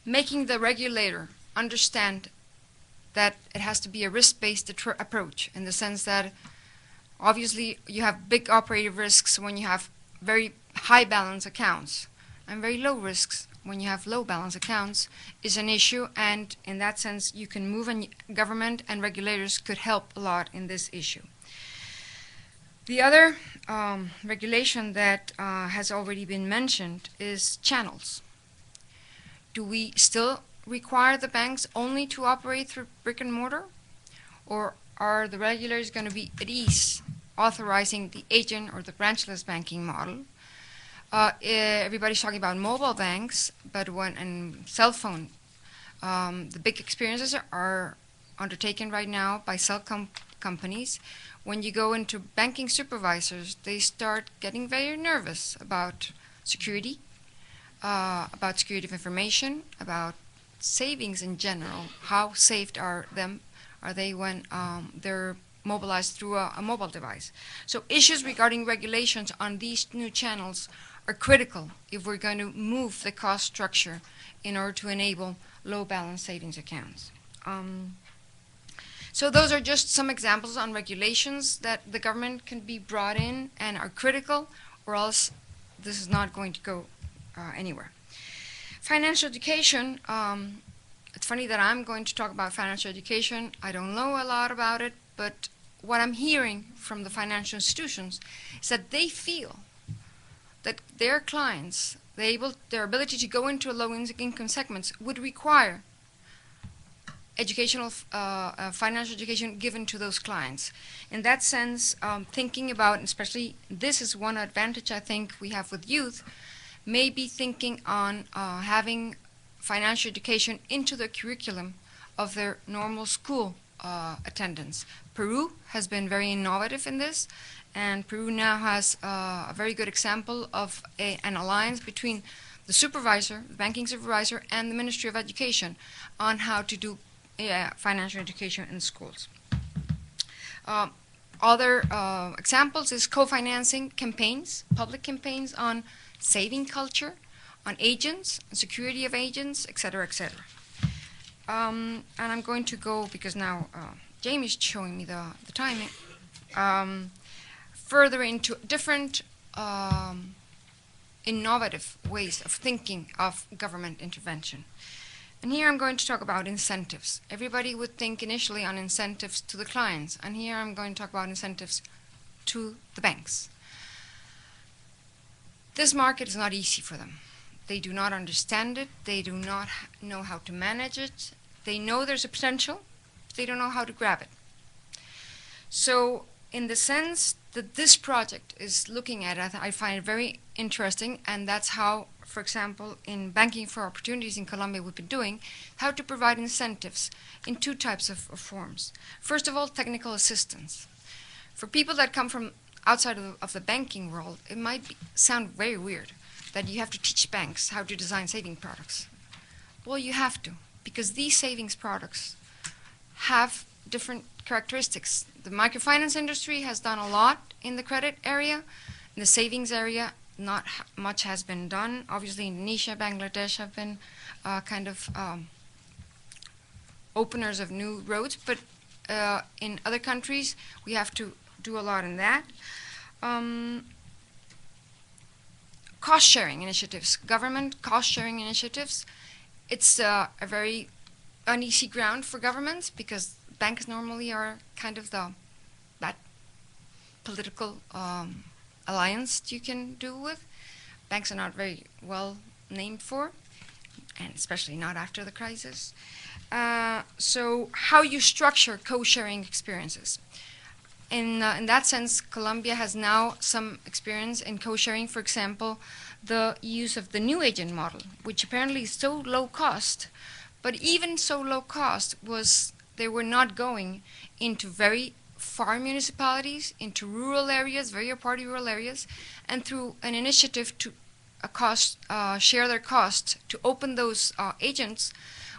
[SPEAKER 5] making the regulator understand that it has to be a risk-based approach, in the sense that obviously you have big operative risks when you have very high balance accounts, and very low risks when you have low balance accounts is an issue, and in that sense you can move, and government and regulators could help a lot in this issue. The other regulation that has already been mentioned is channels. Do we still require the banks only to operate through brick and mortar, or are the regulators going to be at ease authorizing the agent or the branchless banking model? Everybody's talking about mobile banks, but and cell phone, the big experiences are undertaken right now by cell companies. When you go into banking supervisors, they start getting very nervous about security of information, about savings in general. How safe are they when they're mobilized through a mobile device? So issues regarding regulations on these new channels are critical if we're going to move the cost structure in order to enable low balance savings accounts. So those are just some examples on regulations that the government can be brought in and are critical, or else this is not going to go anywhere. Financial education, it's funny that I'm going to talk about financial education. I don't know a lot about it, but what I'm hearing from the financial institutions is that they feel that their clients, their ability to go into low income segments would require educational, financial education given to those clients. In that sense, thinking about, especially this is one advantage I think we have with youth, maybe thinking on having financial education into the curriculum of their normal school attendance. Peru has been very innovative in this, and Peru now has a very good example of an alliance between the supervisor, the banking supervisor, and the Ministry of Education on how to do financial education in schools. Other examples is co-financing campaigns, public campaigns on saving culture, on agents, on security of agents, etc., etc. And I'm going to go, because now Jamie's showing me the timing, further into different innovative ways of thinking of government intervention. And here I'm going to talk about incentives. Everybody would think initially on incentives to the clients, and here I'm going to talk about incentives to the banks. This market is not easy for them. They do not understand it. They do not know how to manage it. They know there's a potential, they don't know how to grab it. So in the sense that this project is looking at it, I find it very interesting, and that's how, for example, in Banking for Opportunities in Colombia we've been doing, how to provide incentives in two types of forms. First of all, technical assistance. For people that come from outside of the banking world, it might sound very weird that you have to teach banks how to design saving products. Well, you have to, because these savings products have different characteristics. The microfinance industry has done a lot in the credit area. In the savings area, not much has been done. Obviously, Indonesia, Bangladesh have been kind of openers of new roads, but in other countries, we have to do a lot in that. Cost-sharing initiatives, government cost-sharing initiatives, it's a very uneasy ground for governments because banks normally are kind of that political alliance you can do with. Banks are not very well named for, and especially not after the crisis. So how you structure co-sharing experiences. In that sense, Colombia has now some experience in co-sharing, for example, the use of the new agent model, which apparently is so low cost, but even so low cost was they were not going into very far municipalities, into rural areas, very party rural areas, and through an initiative to share their cost, to open those agents,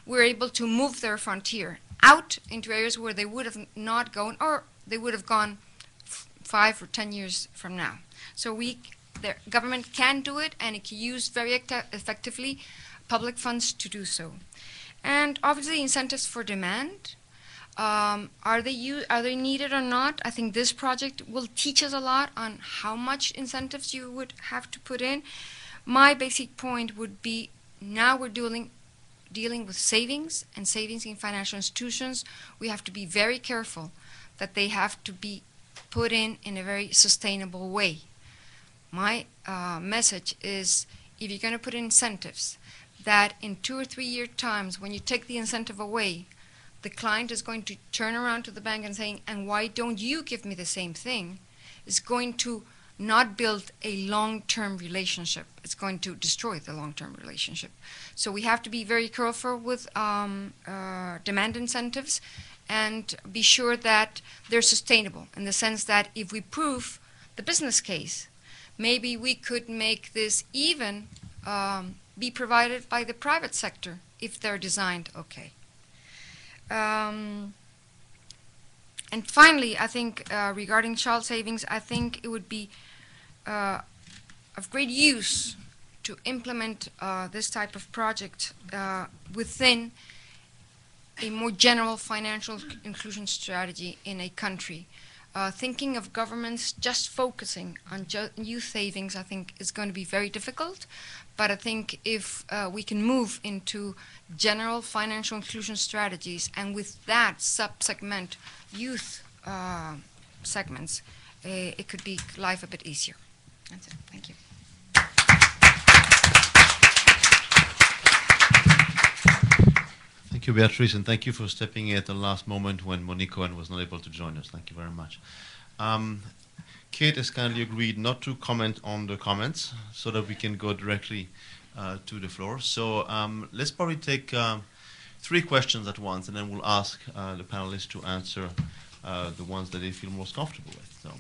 [SPEAKER 5] we're able to move their frontier out into areas where they would have not gone, or they would have gone 5 or 10 years from now. So the government can do it, and it can use very effectively public funds to do so. And obviously incentives for demand. Are they needed or not? I think this project will teach us a lot on how much incentives you would have to put in. My basic point would be, now we're dealing with savings and savings in financial institutions. We have to be very careful that they have to be put in a very sustainable way. My message is, if you're going to put in incentives, that in 2 or 3 year times, when you take the incentive away, the client is going to turn around to the bank and saying, and why don't you give me the same thing? Is going to not build a long-term relationship. It's going to destroy the long-term relationship. So we have to be very careful with demand incentives and be sure that they're sustainable, in the sense that if we prove the business case, maybe we could make this even be provided by the private sector if they're designed okay. And finally, I think regarding child savings, I think it would be of great use to implement this type of project within a more general financial inclusion strategy in a country. Thinking of governments just focusing on youth savings, I think, is going to be very difficult. But I think if we can move into general financial inclusion strategies, and with that sub-segment youth segments, it could be life a bit easier. That's it. Thank you.
[SPEAKER 1] Thank you, Beatrice, and thank you for stepping in at the last moment when Monique Cohen was not able to join us. Thank you very much. Kate has kindly agreed not to comment on the comments so that we can go directly to the floor. So let's probably take 3 questions at once, and then we'll ask the panelists to answer the ones that they feel most comfortable with. So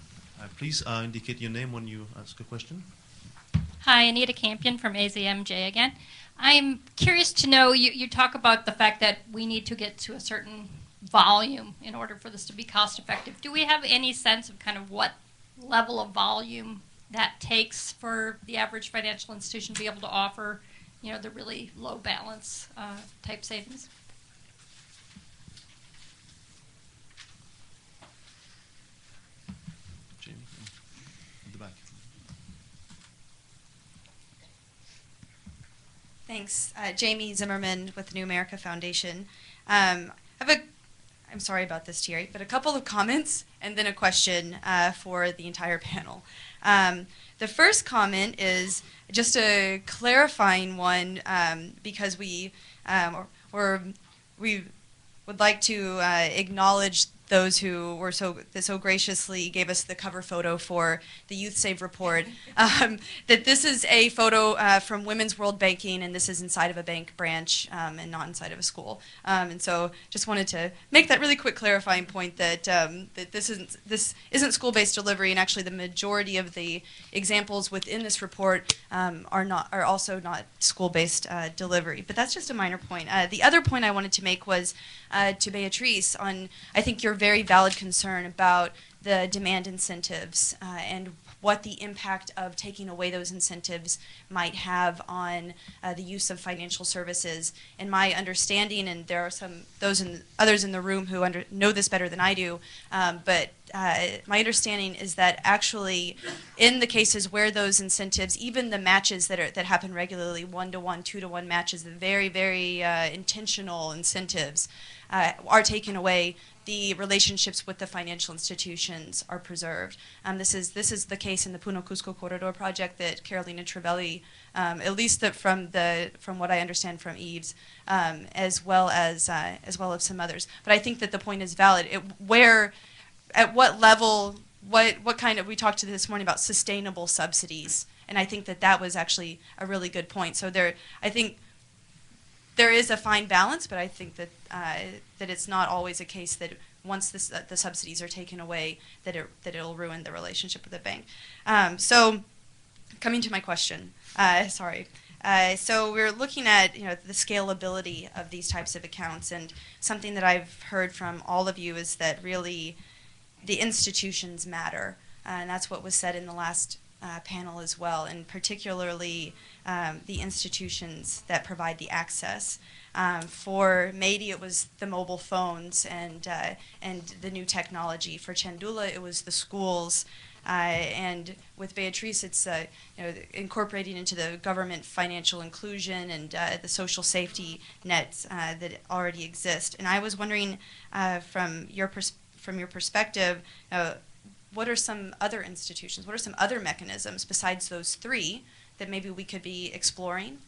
[SPEAKER 1] please indicate your name when you ask a question.
[SPEAKER 6] Hi, Anita Campion from AZMJ again. I'm curious to know, you talk about the fact that we need to get to a certain volume in order for this to be cost effective. Do we have any sense of kind of what level of volume that takes for the average financial institution to be able to offer, you know, the really low balance type savings?
[SPEAKER 1] Jamie, in the back.
[SPEAKER 7] Thanks. Jamie Zimmerman with the New America Foundation. I'm sorry about this, Thierry, but a couple of comments and then a question for the entire panel. The first comment is just a clarifying one because we would like to acknowledge those who were so graciously gave us the cover photo for the YouthSave report. That this is a photo from Women's World Banking, and this is inside of a bank branch and not inside of a school. And so just wanted to make that really quick clarifying point that that this isn't school-based delivery, and actually the majority of the examples within this report are also not school-based delivery. But that's just a minor point. The other point I wanted to make was to Beatrice on, I think, your very valid concern about the demand incentives and what the impact of taking away those incentives might have on the use of financial services. And my understanding, and there are others in the room who know this better than I do, but my understanding is that actually in the cases where those incentives, even the matches that happen regularly, 1-to-1, 2-to-1 matches, the very, very intentional incentives are taken away, the relationships with the financial institutions are preserved. This is the case in the Puno Cusco Corridor project that Carolina Trevelli, at least from what I understand from Eves, as well as some others. But I think that the point is valid. At what level, what kind of, we talked this morning about sustainable subsidies, and I think that was actually a really good point. So I think there is a fine balance, but I think that that it's not always a case that once the subsidies are taken away, that it'll ruin the relationship with the bank. So, coming to my question, sorry. So we're looking at the scalability of these types of accounts, and something that I've heard from all of you is that really the institutions matter, and that's what was said in the last panel as well, and particularly the institutions that provide the access. For Meidi, it was the mobile phones and the new technology. For Chandula, it was the schools. And with Beatrice, it's incorporating into the government financial inclusion and the social safety nets that already exist. And I was wondering, from your perspective, what are some other institutions, what are some other mechanisms besides those three that maybe we could be exploring?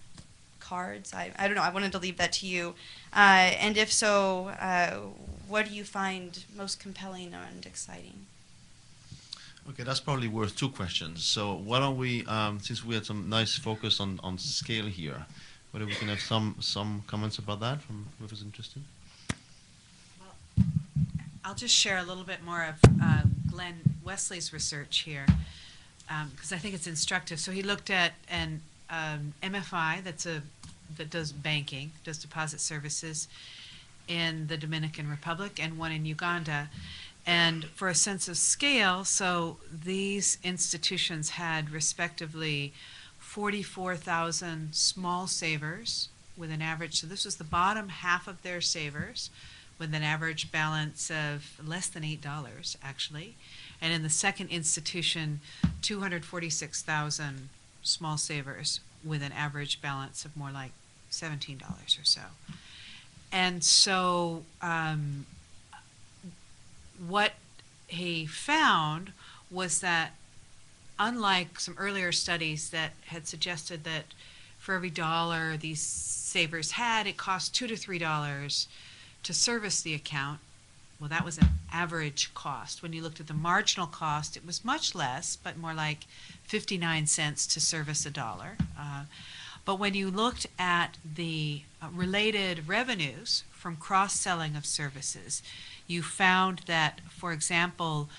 [SPEAKER 7] Cards, I don't know, I wanted to leave that to you. And if so, what do you find most compelling and exciting?
[SPEAKER 1] Okay, that's probably worth two questions. So why don't we, since we had some nice focus on scale here, whether we can have some comments about that from whoever's interested?
[SPEAKER 2] Well, I'll just share a little bit more of Glenn Wesley's research here, because I think it's instructive. So he looked at an MFI that does banking, does deposit services in the Dominican Republic, and one in Uganda. And for a sense of scale, so these institutions had respectively 44,000 small savers with an average, so this was the bottom half of their savers, with an average balance of less than $8, actually. And in the second institution, 246,000 small savers with an average balance of more like $17 or so. And so what he found was that, unlike some earlier studies that had suggested that for every dollar these savers had, it cost $2 to $3 to service the account. Well, that was an average cost. When you looked at the marginal cost, it was much less, but more like 59 cents to service $1. But when you looked at the related revenues from cross-selling of services, you found that, for example,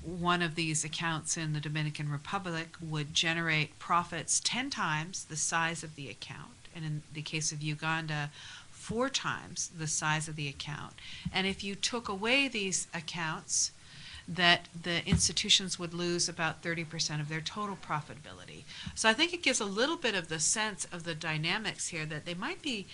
[SPEAKER 2] one of these accounts in the Dominican Republic would generate profits 10 times the size of the account, and in the case of Uganda, 4 times the size of the account. And if you took away these accounts, that the institutions would lose about 30% of their total profitability. So I think it gives a little bit of the sense of the dynamics here, that they might be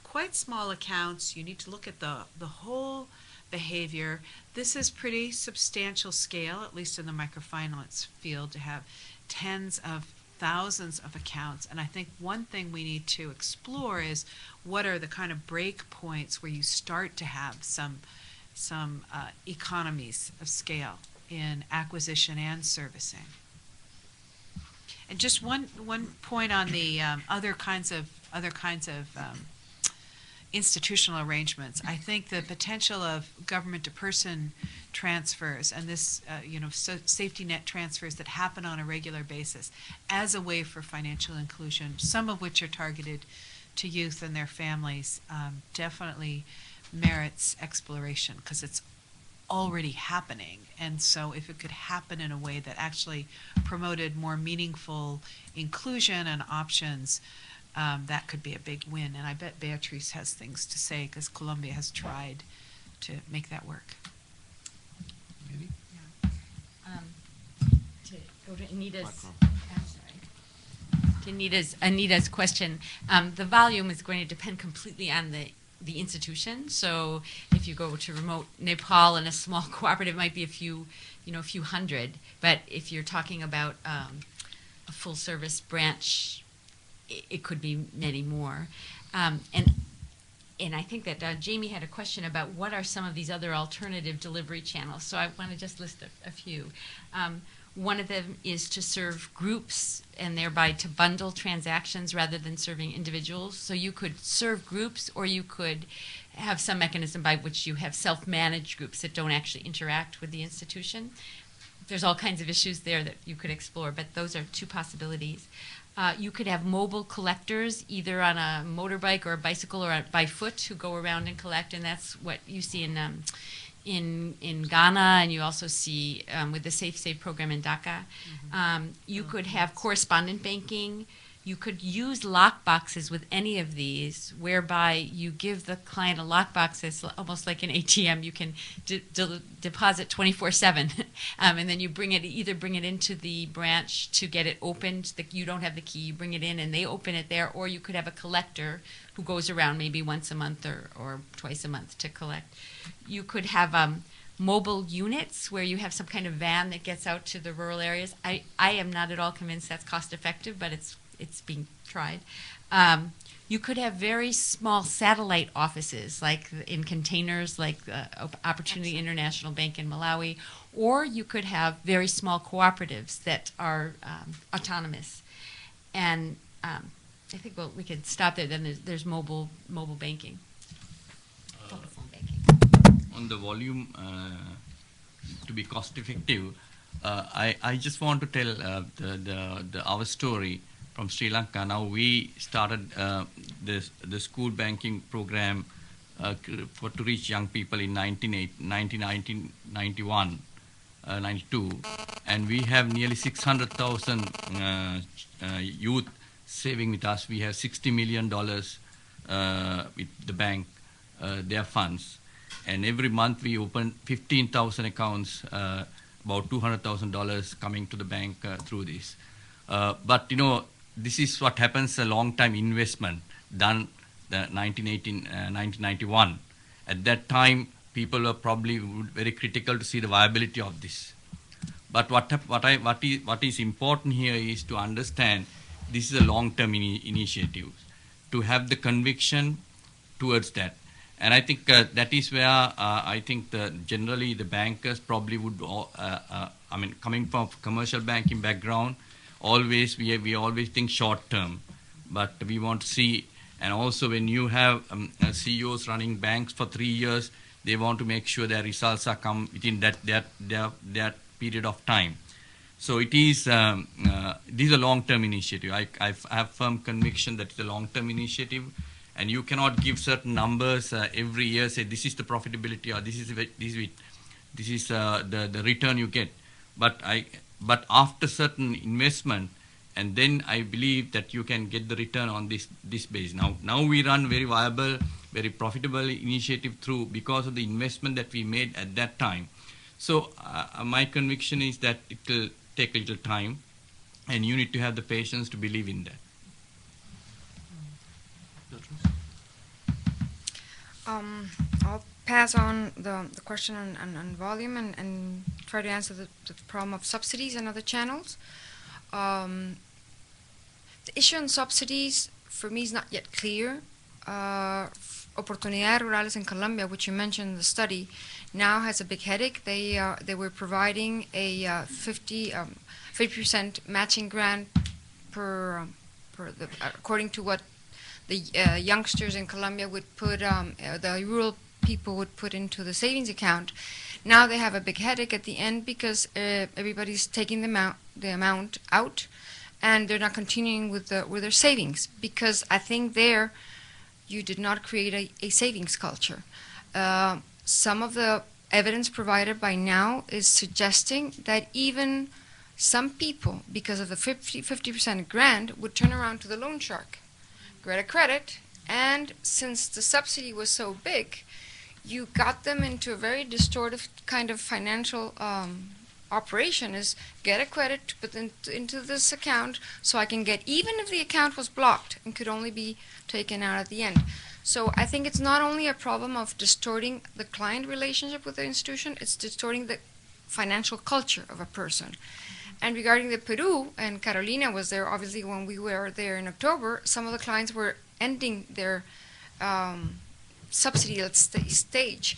[SPEAKER 2] quite small accounts. You need to look at the whole behavior. This is pretty substantial scale, at least in the microfinance field, to have tens of thousands of accounts. And I think one thing we need to explore is what are the kind of break points where you start to have some economies of scale in acquisition and servicing. And just one point on the other kinds of institutional arrangements. I think the potential of government-to-person transfers and this, safety net transfers that happen on a regular basis as a way for financial inclusion, some of which are targeted to youth and their families, definitely merits exploration because it's already happening. And so if it could happen in a way that actually promoted more meaningful inclusion and options, that could be a big win. And I bet Beatrice has things to say because Colombia has tried to make that work.
[SPEAKER 1] Maybe?
[SPEAKER 3] To go to Anita's, Anita's question, the volume is going to depend completely on the institution. So if you go to remote Nepal and a small cooperative, it might be a few hundred. But if you're talking about a full service branch, it could be many more. And I think that Jamie had a question about what are some of these other alternative delivery channels. So I want to just list a few. One of them is to serve groups and thereby to bundle transactions rather than serving individuals. So you could serve groups, or you could have some mechanism by which you have self-managed groups that don't actually interact with the institution. There's all kinds of issues there that you could explore, but those are two possibilities. You could have mobile collectors, either on a motorbike or a bicycle or by foot, who go around and collect, and that's what you see in Ghana, and you also see with the YouthSave program in Dhaka. You could have correspondent banking. You could use lock boxes with any of these, whereby you give the client a lockbox that's almost like an ATM. You can deposit 24/7, and then you either bring it into the branch to get it opened. You don't have the key, you bring it in, and they open it there. Or you could have a collector who goes around maybe once a month or twice a month to collect. You could have mobile units where you have some kind of van that gets out to the rural areas. I am not at all convinced that's cost effective, but it's being tried. You could have very small satellite offices, like in containers, like Opportunity International Bank in Malawi, or you could have very small cooperatives that are autonomous. And I think we could stop there. Then there's mobile banking. Mobile phone banking.
[SPEAKER 4] On the volume, to be cost effective, I just want to tell our story from Sri Lanka. Now we started the school banking program to reach young people in 1991, 92, and we have nearly 600,000 youth saving with us. We have $60 million with the bank, their funds, and every month we open 15,000 accounts, about $200,000 coming to the bank through this. But this is what happens, a long-time investment done 1991. At that time, people were probably very critical to see the viability of this. But what is important here is to understand this is a long-term initiative, to have the conviction towards that. And I think that is where I think generally the bankers probably would, coming from commercial banking background, we always think short term, but we want to see. And also when you have CEOs running banks for 3 years, they want to make sure their results are come within that period of time. So it is this is a long-term initiative. I have firm conviction that it's a long-term initiative, and you cannot give certain numbers every year. Say this is the profitability, or this is the return you get. But after certain investment, and then I believe that you can get the return on this base. Now we run very viable, very profitable initiative through because of the investment that we made at that time. So my conviction is that it will take a little time, and you need to have the patience to believe in that.
[SPEAKER 5] I'll pass on the question on volume and try to answer the problem of subsidies and other channels. The issue on subsidies for me is not yet clear. Oportunidades Rurales in Colombia, which you mentioned in the study, now has a big headache. They were providing a 50% matching grant according to what the youngsters in Colombia would put, the rural people would put into the savings account. Now they have a big headache at the end because everybody's taking the amount out, and they're not continuing with their savings, because I think there you did not create a savings culture. Some of the evidence provided by now is suggesting that even some people, because of the 50% grant, would turn around to the loan shark, get a credit, and since the subsidy was so big, you got them into a very distortive kind of financial operation, is get a credit to put into this account so I can get, even if the account was blocked and could only be taken out at the end. So I think it's not only a problem of distorting the client relationship with the institution, it's distorting the financial culture of a person. And regarding the Peru, and Carolina was there, obviously when we were there in October, some of the clients were ending their subsidy at stage.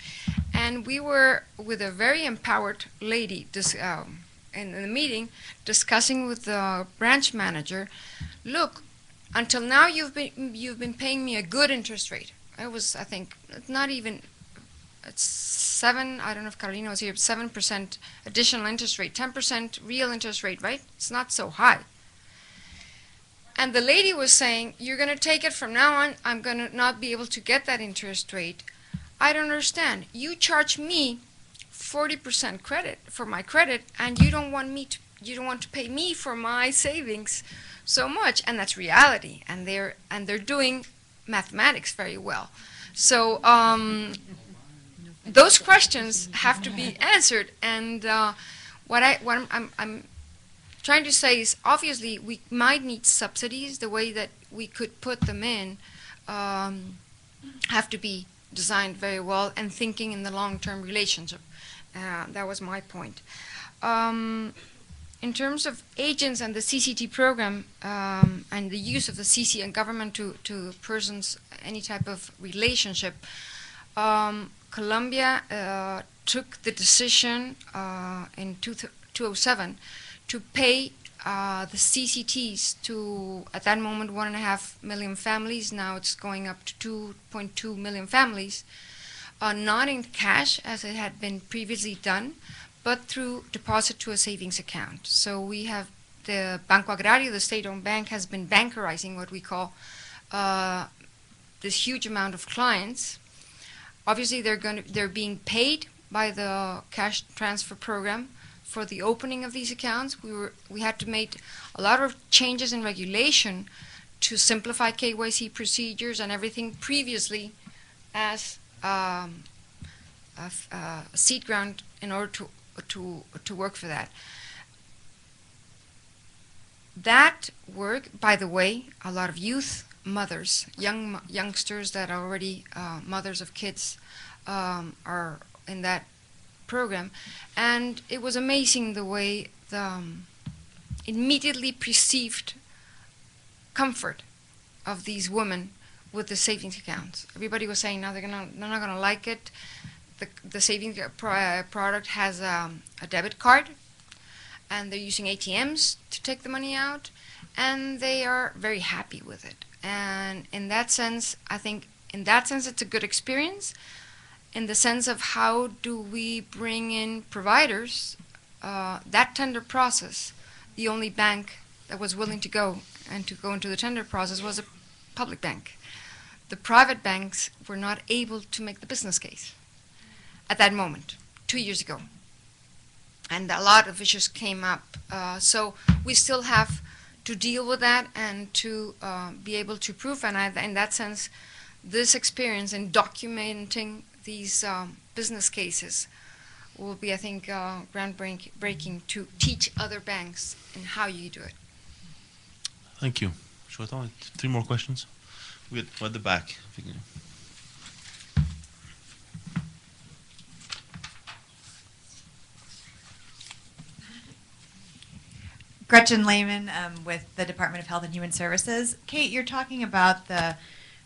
[SPEAKER 5] And we were with a very empowered lady in the meeting discussing with the branch manager, look, until now you've been paying me a good interest rate. It was, I think, not even, it's 7, I don't know if Carolina was here, 7% additional interest rate, 10% real interest rate, right? It's not so high. And the lady was saying, you're going to take it from now on, I'm going to not be able to get that interest rate. I don't understand. You charge me 40% credit for my credit, and you don't want to pay me for my savings so much, and that's reality. And they're doing mathematics very well. So those questions have to be answered. And what I'm trying to say is, obviously we might need subsidies. The way that we could put them in have to be designed very well and thinking in the long-term relationship. That was my point. In terms of agents and the CCT program and the use of the CC and government to persons, any type of relationship, Colombia took the decision in 2007 to pay the CCTs to, at that moment, 1.5 million families. Now it's going up to 2.2 million families, not in cash as it had been previously done, but through deposit to a savings account. So we have the Banco Agrario, the state-owned bank, has been bankerizing what we call this huge amount of clients. Obviously, they're being paid by the cash transfer program for the opening of these accounts. We had to make a lot of changes in regulation to simplify KYC procedures and everything previously as a seed ground in order to work for that. That work, by the way, a lot of youth, mothers, youngsters that are already mothers of kids are in that program, and it was amazing the way the immediately perceived comfort of these women with the savings accounts. Everybody was saying, no, they're not gonna like it. The savings product has a debit card, and they're using ATMs to take the money out, and they are very happy with it. And in that sense, I think it's a good experience. In the sense of how do we bring in providers, that tender process, the only bank that was willing to go into the tender process was a public bank. The private banks were not able to make the business case at that moment, 2 years ago. And a lot of issues came up. So we still have to deal with that and to be able to prove. And in that sense, this experience in documenting these business cases will be, I think, groundbreaking to teach other banks in how you do it.
[SPEAKER 1] Thank you. Short time. 3 more questions. We're at the back.
[SPEAKER 8] Gretchen Lehman with the Department of Health and Human Services. Kate, you're talking about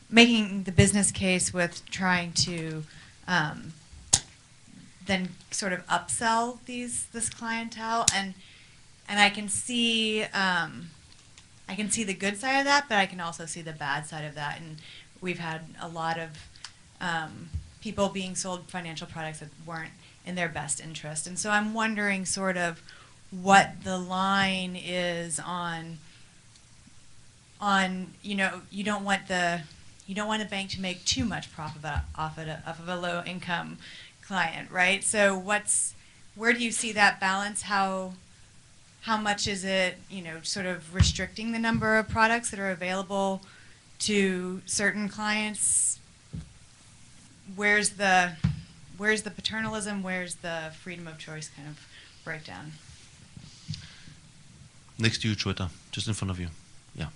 [SPEAKER 8] making the business case with trying to then sort of upsell this clientele, and I can see I can see the good side of that, but I can also see the bad side of that. And we've had a lot of people being sold financial products that weren't in their best interest. And so I'm wondering sort of what the line is on you know, you don't want the bank to make too much profit off of a low income client, right? So where do you see that balance? How much is it, you know, sort of restricting the number of products that are available to certain clients? Where's the paternalism? Where's the freedom of choice kind of breakdown?
[SPEAKER 1] Next to you, Chweta, just in front of you. Yeah.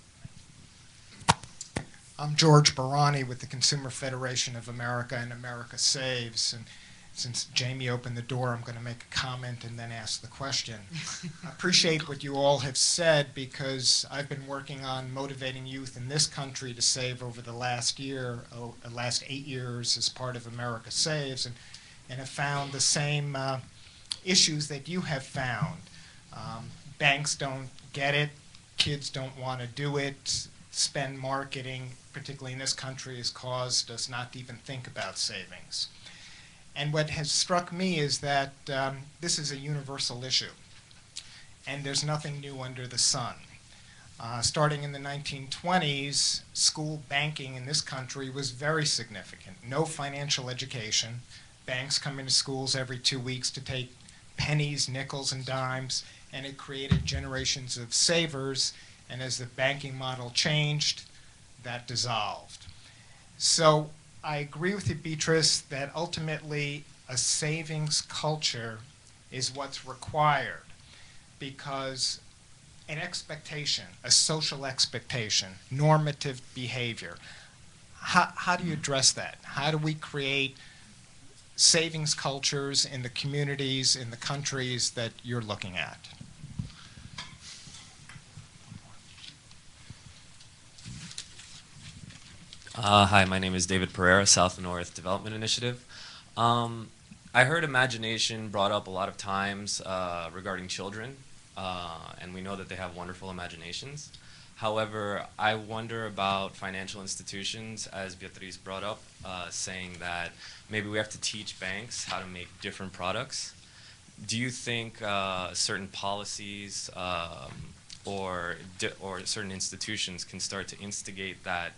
[SPEAKER 9] I'm George Barani with the Consumer Federation of America and America Saves. And since Jamie opened the door, I'm going to make a comment and then ask the question. I appreciate what you all have said because I've been working on motivating youth in this country to save over the last 8 years as part of America Saves, and have found the same issues that you have found. Banks don't get it, kids don't want to do it, spend marketing, particularly in this country, has caused us not to even think about savings. And what has struck me is that this is a universal issue, and there's nothing new under the sun. Starting in the 1920s, school banking in this country was very significant. No financial education. Banks come into schools every 2 weeks to take pennies, nickels, and dimes, and it created generations of savers, and as the banking model changed, that dissolved. So I agree with you, Beatrice, that ultimately a savings culture is what's required, because an expectation, a social expectation, normative behavior, how do you address that? How do we create savings cultures in the communities, in the countries that you're looking at?
[SPEAKER 10] Hi, my name is David Pereira, South North Development Initiative. I heard imagination brought up a lot of times regarding children, and we know that they have wonderful imaginations. However, I wonder about financial institutions, as Beatriz brought up, saying that maybe we have to teach banks how to make different products. Do you think certain policies or certain institutions can start to instigate that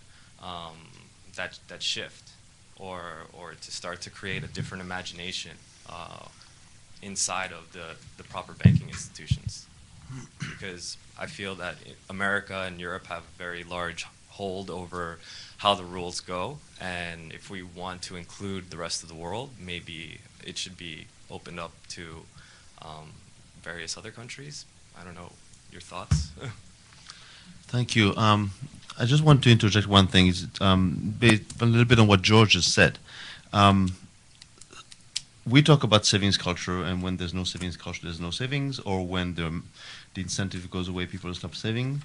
[SPEAKER 10] that shift, or to start to create a different imagination inside of the proper banking institutions? Because I feel that America and Europe have a very large hold over how the rules go, and if we want to include the rest of the world, maybe it should be opened up to various other countries. I don't know, your thoughts?
[SPEAKER 1] Thank you. I just want to interject one thing, based a little bit on what George has said. We talk about savings culture, and when there's no savings culture, there's no savings, or when the incentive goes away, people stop saving.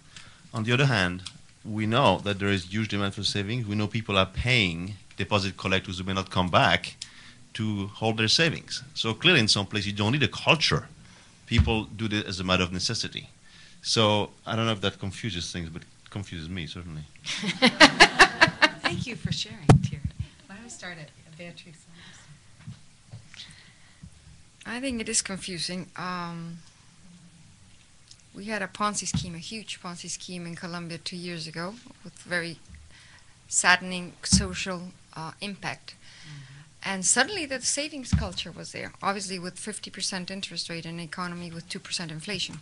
[SPEAKER 1] On the other hand, we know that there is huge demand for savings. We know people are paying deposit collectors who may not come back to hold their savings. So clearly in some places you don't need a culture. People do this as a matter of necessity. So I don't know if that confuses things, but it confuses me, certainly.
[SPEAKER 2] Thank you for sharing, Thierry. Why don't we start at Beatrice?
[SPEAKER 5] I think it is confusing. We had a Ponzi scheme, a huge Ponzi scheme in Colombia 2 years ago with very saddening social impact. And suddenly the savings culture was there, obviously with 50% interest rate in an economy with 2% inflation.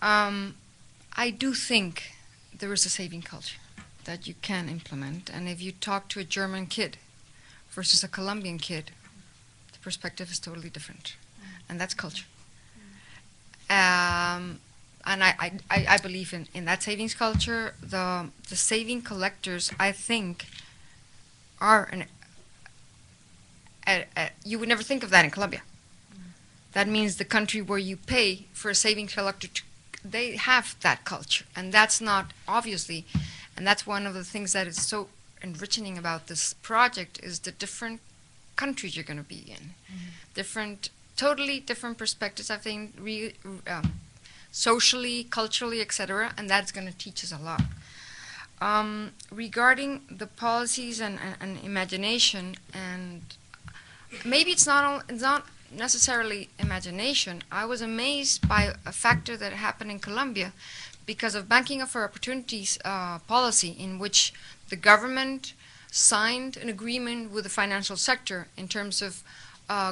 [SPEAKER 5] I do think there is a saving culture that you can implement. And if you talk to a German kid versus a Colombian kid, the perspective is totally different. And that's culture. And I believe in that savings culture. The saving collectors, I think, are you would never think of that in Colombia. That means the country where you pay for a savings collector, they have that culture. And that's not, obviously, and that's one of the things that is so enriching about this project is the different countries you're going to be in. Totally different perspectives. I think socially, culturally, etc., and that's going to teach us a lot. Regarding the policies and imagination, and maybe it's not necessarily imagination. I was amazed by a factor that happened in Colombia because of Banking for Opportunities policy, in which the government signed an agreement with the financial sector in terms of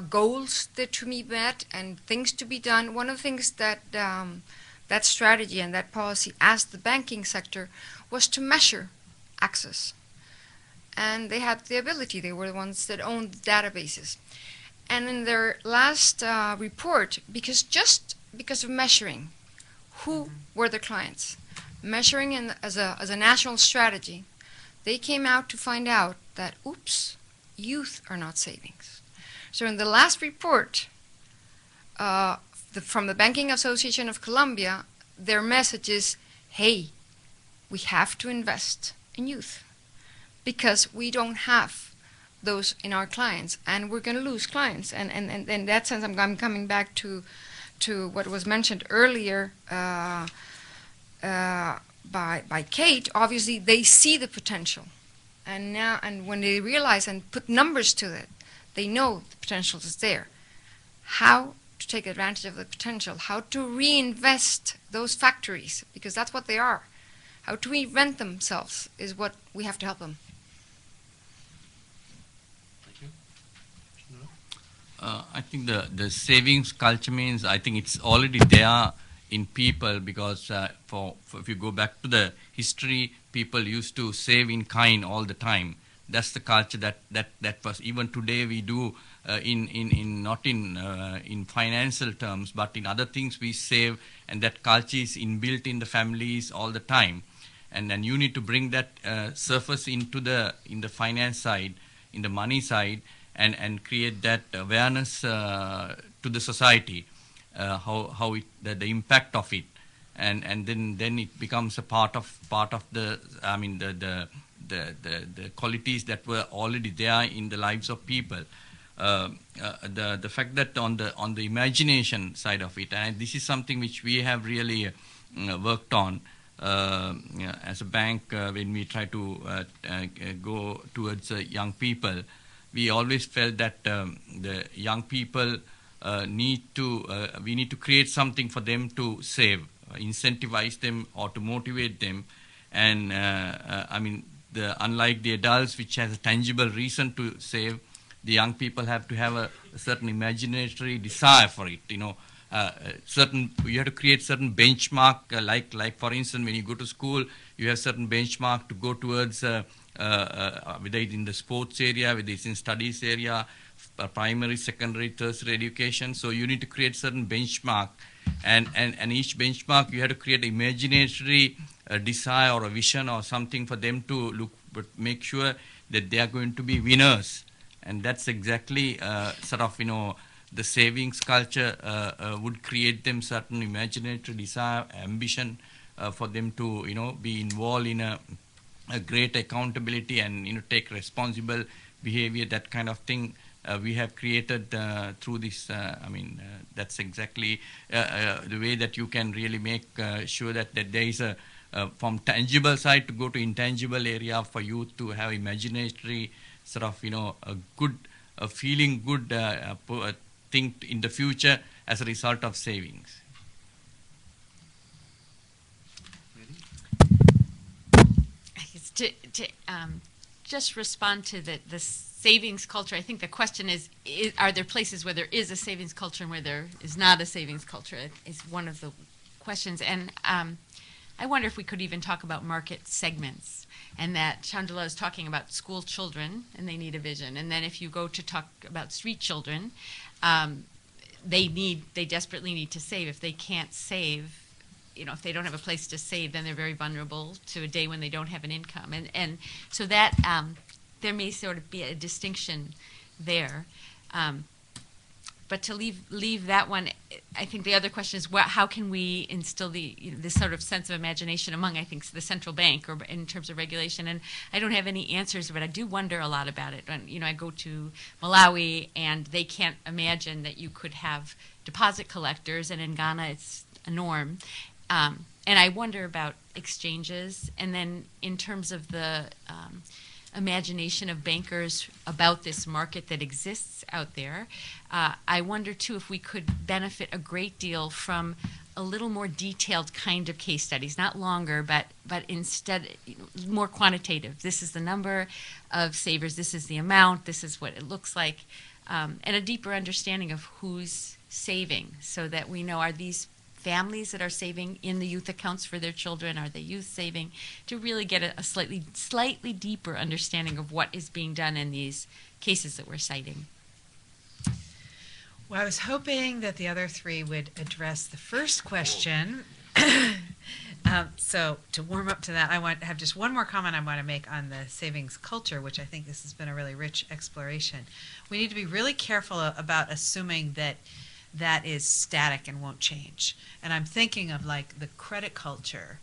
[SPEAKER 5] goals that to be met and things to be done. One of the things that that strategy and that policy asked the banking sector was to measure access. And they had the ability. They were the ones that owned the databases. And in their last report, just because of measuring who were the clients, measuring as a national strategy, they came out to find out that, oops, youth are not savings. So in the last report from the Banking Association of Colombia, their message is, hey, we have to invest in youth because we don't have those in our clients, and we're going to lose clients. And in that sense, I'm coming back to what was mentioned earlier by Kate. Obviously, they see the potential, and when they realize and put numbers to it, they know the potential is there. How to take advantage of the potential? How to reinvest those factories, because that's what they are. How to reinvent themselves is what we have to help them.
[SPEAKER 4] I think the savings culture means, I think it's already there in people, because if you go back to the history, people used to save in kind all the time. That's the culture that was, even today we do not in financial terms, but in other things we save, and that culture is inbuilt in the families all the time. And then you need to bring that surface into in the finance side, in the money side, and create that awareness to the society, the impact of it, and then it becomes a part of the, I mean, the qualities that were already there in the lives of people. The fact that on the imagination side of it, and this is something which we have really worked on as a bank when we try to go towards young people. We always felt that the young people we need to create something for them to save, incentivize them or to motivate them. And I mean, unlike the adults, which has a tangible reason to save, the young people have to have a certain imaginatory desire for it. You know, you have to create certain benchmark. Like for instance, when you go to school, you have certain benchmark to go towards. Whether it's in the sports area, whether it's in studies area, primary, secondary, tertiary education. So you need to create certain benchmark, and each benchmark you have to create imaginatory desire or a vision or something for them to look, but make sure that they are going to be winners. And that's exactly sort of, you know, the savings culture would create them certain imaginatory desire, ambition for them to, you know, be involved in a great accountability and, you know, take responsible behavior, that kind of thing. We have created through this. I mean, that's exactly the way that you can really make sure that there is a from tangible side to go to intangible area for youth to have imaginatory sort of, you know, a good, feeling good thing in the future as a result of savings.
[SPEAKER 3] To just respond to the savings culture, I think the question is are there places where there is a savings culture and where there is not a savings culture, is one of the questions. And I wonder if we could even talk about market segments, and that Chandala is talking about school children and they need a vision. And then if you go to talk about street children, they desperately need to save. If they can't save, you know, if they don't have a place to save, then they're very vulnerable to a day when they don't have an income. And so that there may sort of be a distinction there. But to leave that one, I think the other question is how can we instill this sort of sense of imagination among, I think, the central bank or in terms of regulation? And I don't have any answers, but I do wonder a lot about it. And, you know, I go to Malawi and they can't imagine that you could have deposit collectors, and in Ghana it's a norm. And I wonder about exchanges, and then in terms of the imagination of bankers about this market that exists out there, I wonder too if we could benefit a great deal from a little more detailed kind of case studies, not longer, but instead more quantitative. This is the number of savers, this is the amount, this is what it looks like, and a deeper understanding of who's saving, so that we know, are these families that are saving in the youth accounts for their children, are they youth saving, to really get a slightly deeper understanding of what is being done in these cases that we're citing.
[SPEAKER 2] Well, I was hoping that the other three would address the first question. So to warm up to that, I want to have just one more comment I want to make on the savings culture, which I think this has been a really rich exploration. We need to be really careful about assuming that that is static and won't change. And I'm thinking of like the credit culture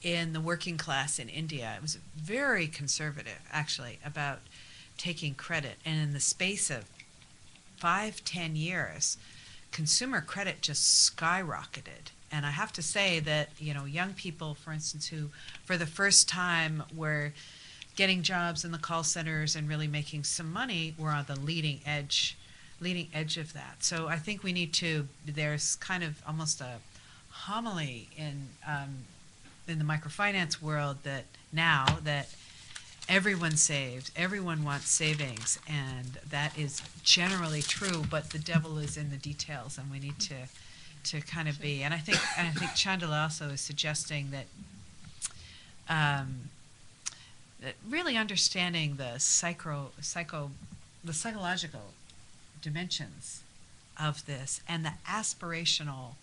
[SPEAKER 2] in the working class in India. It was very conservative, actually, about taking credit. And in the space of 5-10 years, consumer credit just skyrocketed. And I have to say that, you know, young people, for instance, who for the first time were getting jobs in the call centers and really making some money, were on the leading edge of that. So I think we need to, there's kind of almost a homily in the microfinance world that now that everyone saves, everyone wants savings, and that is generally true, but the devil is in the details, and we need to kind of be, and I think Chandala also is suggesting that that really understanding the psychological dimensions of this and the aspirational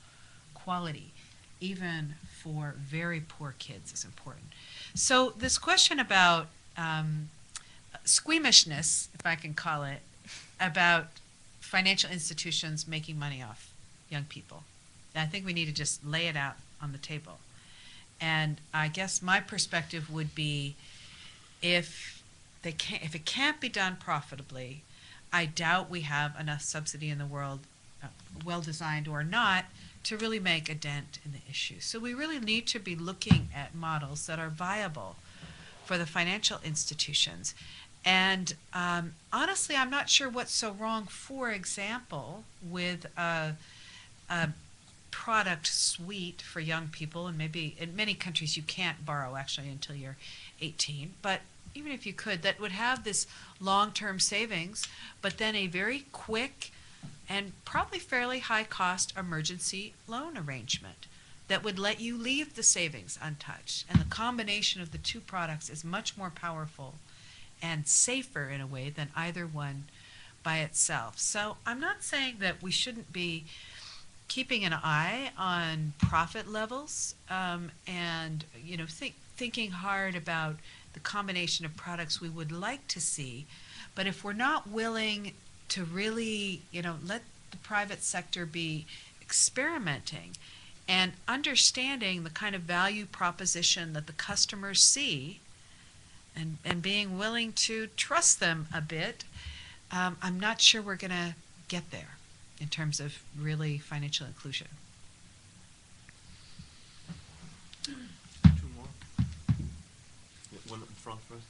[SPEAKER 2] quality, even for very poor kids, is important. So this question about squeamishness, if I can call it, about financial institutions making money off young people, I think we need to just lay it out on the table. And I guess my perspective would be, if it can't be done profitably, I doubt we have enough subsidy in the world, well-designed or not, to really make a dent in the issue. So we really need to be looking at models that are viable for the financial institutions. And honestly, I'm not sure what's so wrong, for example, with a product suite for young people, and maybe in many countries you can't borrow actually until you're 18, but even if you could, that would have this long-term savings, but then a very quick and probably fairly high-cost emergency loan arrangement that would let you leave the savings untouched. And the combination of the two products is much more powerful and safer in a way than either one by itself. So I'm not saying that we shouldn't be keeping an eye on profit levels and thinking hard about the combination of products we would like to see. But if we're not willing to really, let the private sector be experimenting and understanding the kind of value proposition that the customers see, and being willing to trust them a bit, I'm not sure we're going to get there in terms of really financial inclusion.
[SPEAKER 1] One in front first.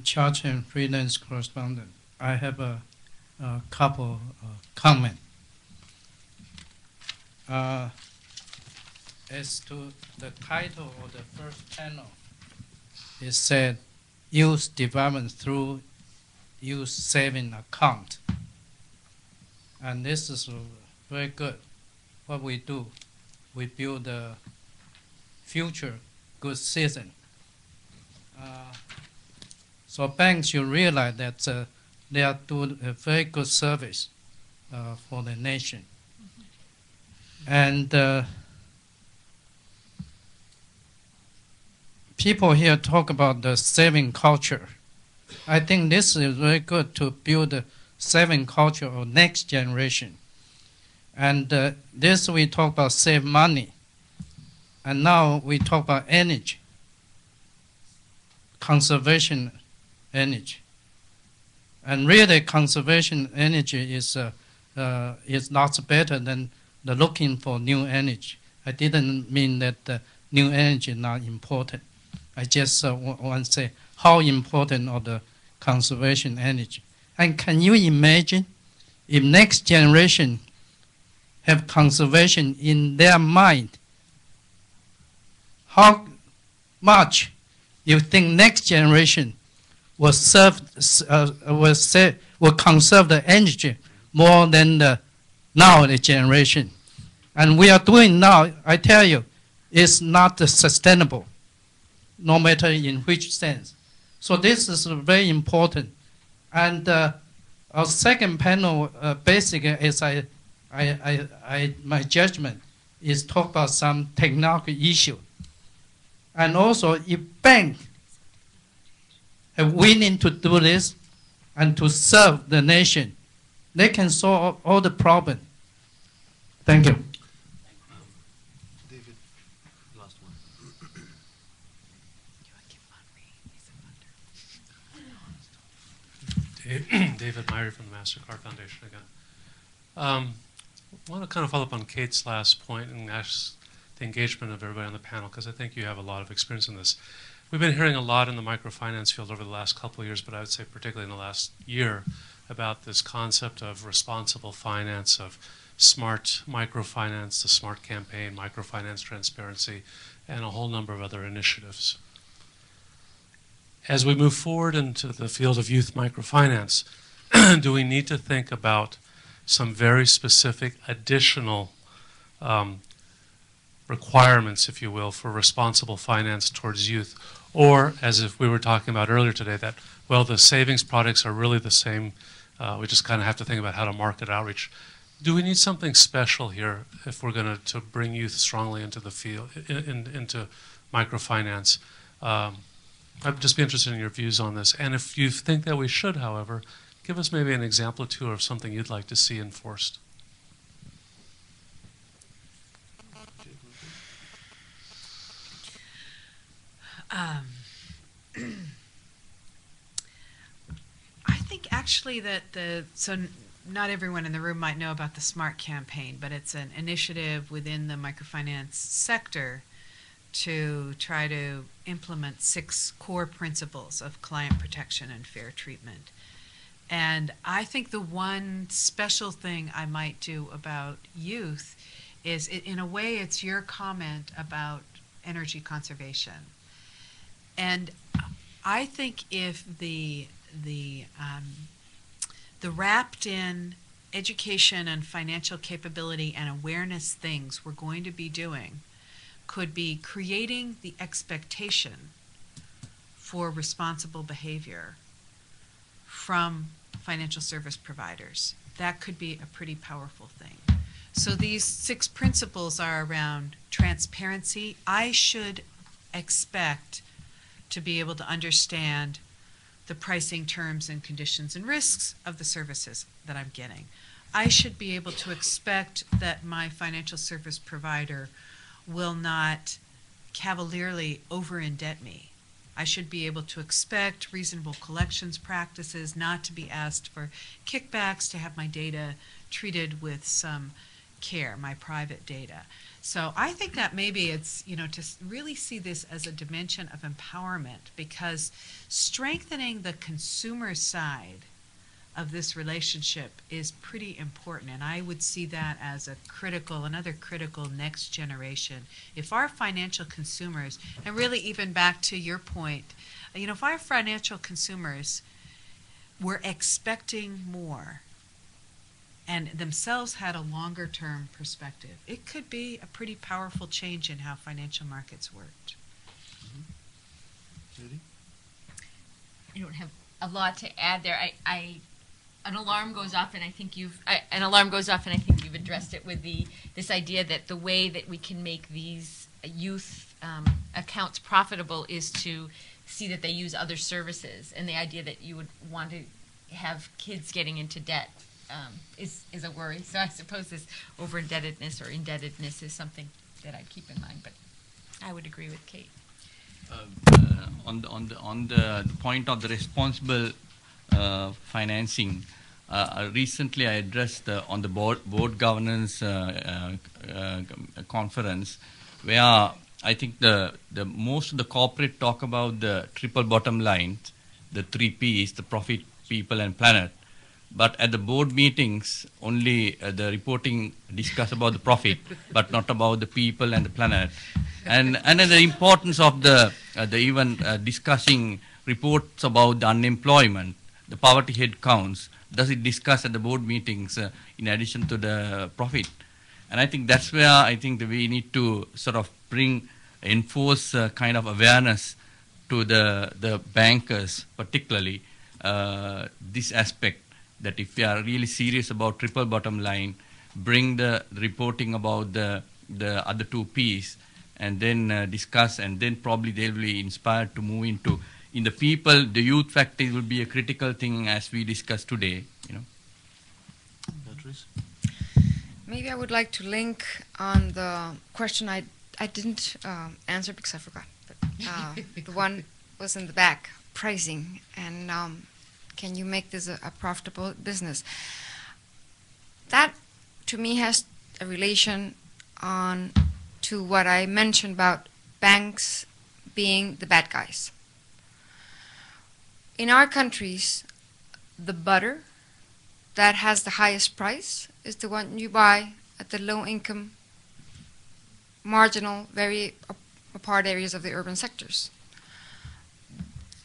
[SPEAKER 11] Charge and freelance correspondent. I have a couple comments. As to the title of the first panel, it said Youth Development through Youth Saving Account. And this is very good. What we do, we build a future good citizen. So banks should realize that they are doing a very good service for the nation. And people here talk about the saving culture. I think this is very good to build a saving culture of next generation. And this we talk about save money. And now we talk about energy. conservation energy. And really, conservation energy is lots better than the looking for new energy. I didn't mean that new energy is not important. I just want to say how important are the conservation energy. And can you imagine if next generation have conservation in their mind, how much you think next generation will conserve the energy more than now the generation. And we are doing now, I tell you, it's not sustainable, no matter in which sense. So this is very important. And our second panel, basically, is my judgment is talk about some technology issue. And also, if banks are willing to do this and to serve the nation, they can solve all the problems. Thank you.
[SPEAKER 12] David, last one. David Myrie from the MasterCard Foundation again. I want to kind of follow up on Kate's last point and ask the engagement of everybody on the panel, because I think you have a lot of experience in this. We've been hearing a lot in the microfinance field over the last couple of years, but I would say particularly in the last year, about this concept of responsible finance, of smart microfinance, the SMART campaign, microfinance transparency, and a whole number of other initiatives. As we move forward into the field of youth microfinance, do we need to think about some very specific additional requirements, if you will, for responsible finance towards youth? Or, as if we were talking about earlier today, that, well, the savings products are really the same. We just kind of have to think about how to market outreach. Do we need something special here if we're going to bring youth strongly into the field, into microfinance? I'd just be interested in your views on this. And if you think that we should, however, give us maybe an example or two of something you'd like to see enforced.
[SPEAKER 2] I think actually that not everyone in the room might know about the SMART campaign, but it's an initiative within the microfinance sector to try to implement 6 core principles of client protection and fair treatment. And I think the one special thing I might do about youth is, in a way, it's your comment about energy conservation. And I think if the wrapped in education and financial capability and awareness things we're going to be doing could be creating the expectation for responsible behavior from financial service providers, that could be a pretty powerful thing. So these 6 principles are around transparency. I should expect to be able to understand the pricing terms and conditions and risks of the services that I'm getting. I should be able to expect that my financial service provider will not cavalierly over-indebt me. I should be able to expect reasonable collections practices, not to be asked for kickbacks, to have my data treated with some care, my private data. So I think that maybe it's, to really see this as a dimension of empowerment, because strengthening the consumer side of this relationship is pretty important, and I would see that as another critical next generation. If our financial consumers, and really even back to your point, if our financial consumers were expecting more and themselves had a longer term perspective, it could be a pretty powerful change in how financial markets worked.
[SPEAKER 12] Judy?
[SPEAKER 3] I don't have a lot to add there. An alarm goes off, and I think you've addressed it with this idea that the way that we can make these youth accounts profitable is to see that they use other services, and the idea that you would want to have kids getting into debt is a worry. So I suppose this over-indebtedness or indebtedness is something that I keep in mind, but I would agree with Kate.
[SPEAKER 4] On the point of the responsible financing, recently I addressed on the board governance conference, where I think the most of the corporate talk about the triple bottom line, the 3 Ps, the profit, people, and planet. But at the board meetings, only the reporting discuss about the profit, but not about the people and the planet. And then the importance of the even discussing reports about the unemployment, the poverty head counts. Does it discuss at the board meetings in addition to the profit? And I think that's where I think that we need to sort of enforce kind of awareness to the bankers, particularly this aspect, that if we are really serious about triple bottom line, bring the reporting about the other 2 Ps, and then discuss, and then probably they'll be inspired to move into. In the people, the youth factor will be a critical thing as we discussed today.
[SPEAKER 1] Beatrice?
[SPEAKER 5] Maybe I would like to link on the question I didn't answer because I forgot. But the one was in the back, pricing, and can you make this a profitable business? That, to me, has a relation to what I mentioned about banks being the bad guys. In our countries, the butter that has the highest price is the one you buy at the low-income, marginal, very apart areas of the urban sectors.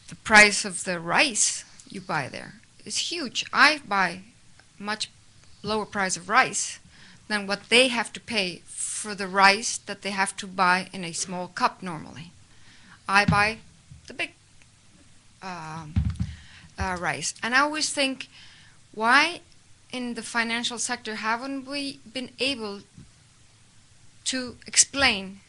[SPEAKER 5] The price of the rice you buy there is huge. I buy much lower price of rice than what they have to pay for the rice that they have to buy in a small cup normally. I buy the big rice. And I always think, why in the financial sector haven't we been able to explain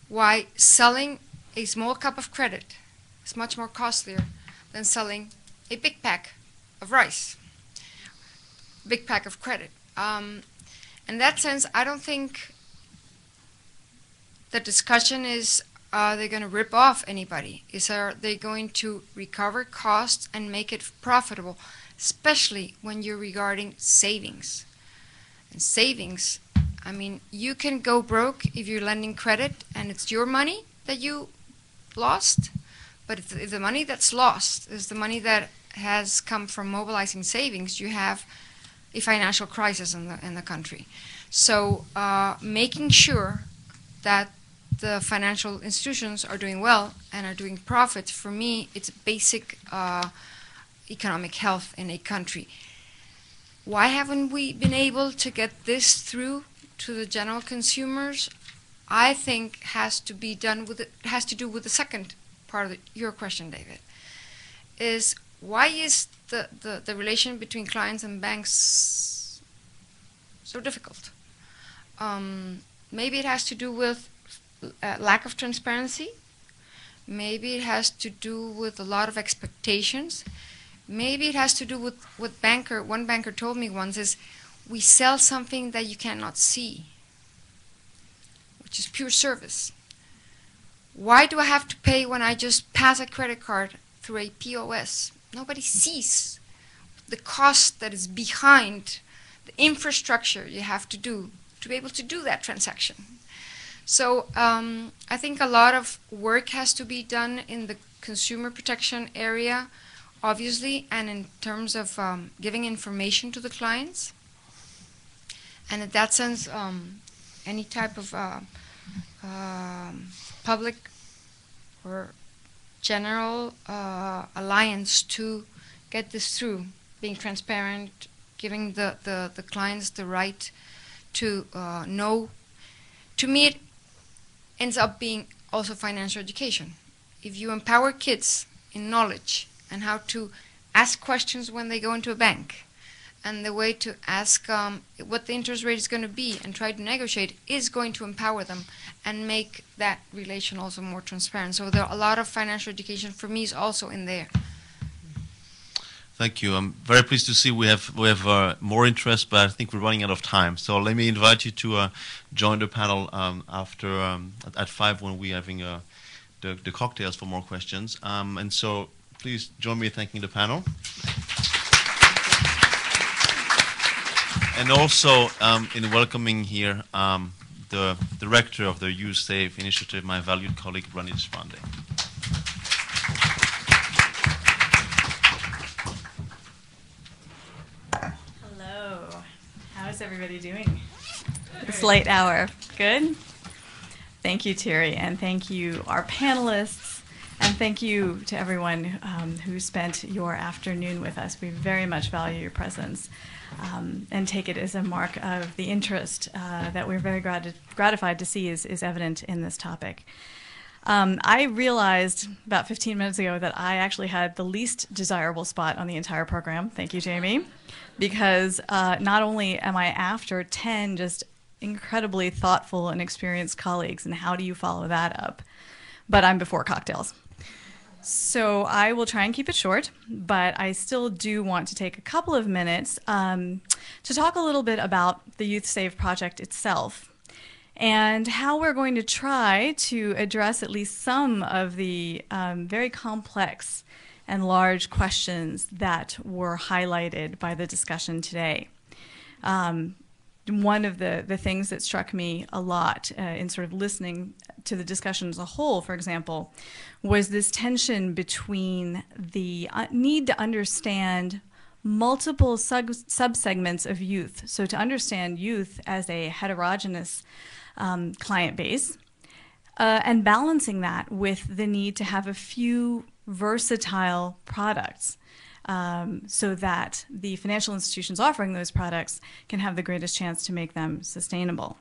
[SPEAKER 5] why selling a small cup of credit is much more costlier than selling a big pack of rice, big pack of credit. In that sense, I don't think the discussion is, are they going to rip off anybody? Are they going to recover costs and make it profitable, especially when you're regarding savings? And savings, I mean, you can go broke if you're lending credit and it's your money that you lost. But if the money that's lost is the money that has come from mobilizing savings, you have a financial crisis in the country. So making sure that the financial institutions are doing well and are doing profits, for me, it's basic economic health in a country. Why haven't we been able to get this through to the general consumers? I think has to do with the second part of your question, David, is why is the relation between clients and banks so difficult? Maybe it has to do with lack of transparency. Maybe it has to do with a lot of expectations. Maybe it has to do with what one banker told me once is, we sell something that you cannot see, which is pure service. Why do I have to pay when I just pass a credit card through a POS? Nobody sees the cost that is behind the infrastructure you have to do to be able to do that transaction. So I think a lot of work has to be done in the consumer protection area, obviously, and in terms of giving information to the clients. And in that sense, any type of public or general alliance to get this through, being transparent, giving the clients the right to know. To me, it ends up being also financial education. If you empower kids in knowledge and how to ask questions when they go into a bank, and the way to ask what the interest rate is going to be and try to negotiate is going to empower them and make that relation also more transparent. So there are a lot of financial education for me is also in there.
[SPEAKER 1] Thank you. I'm very pleased to see we have more interest, but I think we're running out of time. So let me invite you to join the panel after at 5 when we're having the cocktails for more questions. And so please join me in thanking the panel. And also in welcoming here the director of the YouthSave initiative, my valued colleague, Ronnie Deshpande.
[SPEAKER 13] Hello. How is everybody doing? This late hour. Good? Thank you, Terry, and thank you, our panelists, and thank you to everyone who spent your afternoon with us. We very much value your presence and take it as a mark of the interest that we're very gratified to see is evident in this topic. I realized about 15 minutes ago that I actually had the least desirable spot on the entire program. Thank you, Jamie. Because not only am I after 10 just incredibly thoughtful and experienced colleagues, and how do you follow that up, but I'm before cocktails. So I will try and keep it short, but I still do want to take a couple of minutes to talk a little bit about the YouthSave project itself and how we're going to try to address at least some of the very complex and large questions that were highlighted by the discussion today. One of the things that struck me a lot in sort of listening to the discussion as a whole, for example, was this tension between the need to understand multiple subsegments of youth. So to understand youth as a heterogeneous client base, and balancing that with the need to have a few versatile products. So that the financial institutions offering those products can have the greatest chance to make them sustainable.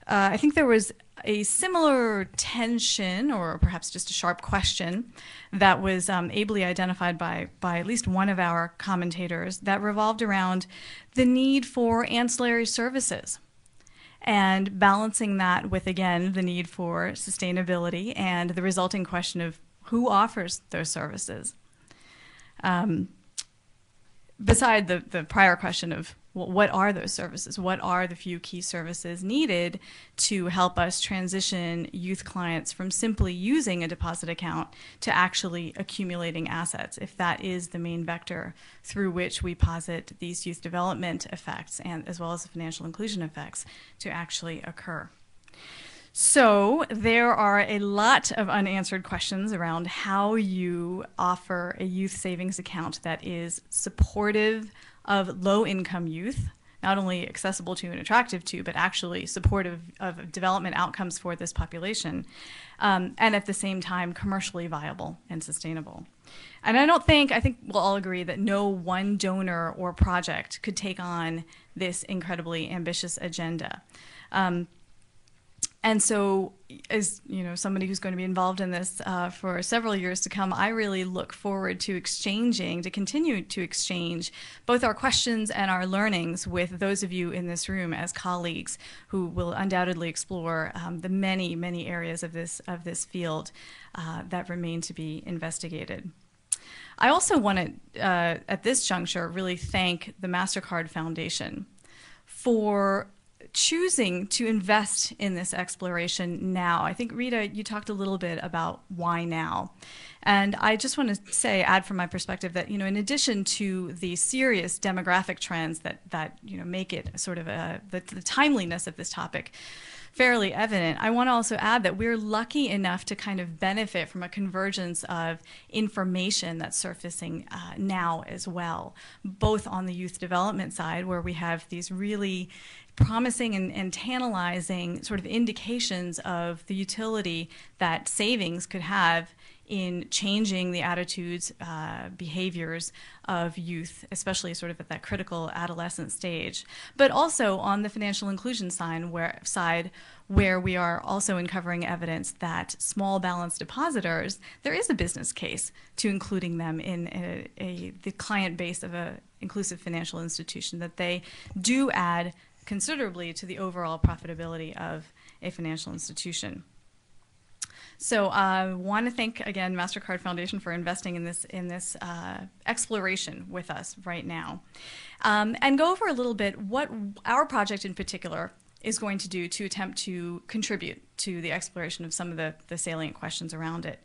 [SPEAKER 13] I think there was a similar tension, or perhaps just a sharp question, that was ably identified by at least one of our commentators that revolved around the need for ancillary services and balancing that with, again, the need for sustainability and the resulting question of who offers those services. Beside the prior question of what are those services? What are the few key services needed to help us transition youth clients from simply using a deposit account to actually accumulating assets, if that is the main vector through which we posit these youth development effects and as well as the financial inclusion effects to actually occur. So there are a lot of unanswered questions around how you offer a youth savings account that is supportive of low-income youth, not only accessible to and attractive to, but actually supportive of development outcomes for this population, and at the same time commercially viable and sustainable. And I think we'll all agree that no one donor or project could take on this incredibly ambitious agenda. And so, as you know, somebody who's going to be involved in this for several years to come, I really look forward to continue to exchange both our questions and our learnings with those of you in this room as colleagues who will undoubtedly explore the many, many areas of this field that remain to be investigated. I also want to, at this juncture, really thank the MasterCard Foundation for choosing to invest in this exploration now. I think, Rita, you talked a little bit about why now. And I just want to add from my perspective that, in addition to the serious demographic trends that make it sort of the timeliness of this topic fairly evident, I want to also add that we're lucky enough to kind of benefit from a convergence of information that's surfacing now as well, both on the youth development side, where we have these really promising and tantalizing sort of indications of the utility that savings could have in changing the attitudes, behaviors of youth, especially sort of at that critical adolescent stage. But also on the financial inclusion side, where we are also uncovering evidence that small balance depositors, there is a business case to including them in the client base of an inclusive financial institution, that they do add considerably to the overall profitability of a financial institution. So I want to thank, again, MasterCard Foundation for investing in this exploration with us right now. And go over a little bit what our project in particular is going to do to attempt to contribute to the exploration of some of the salient questions around it.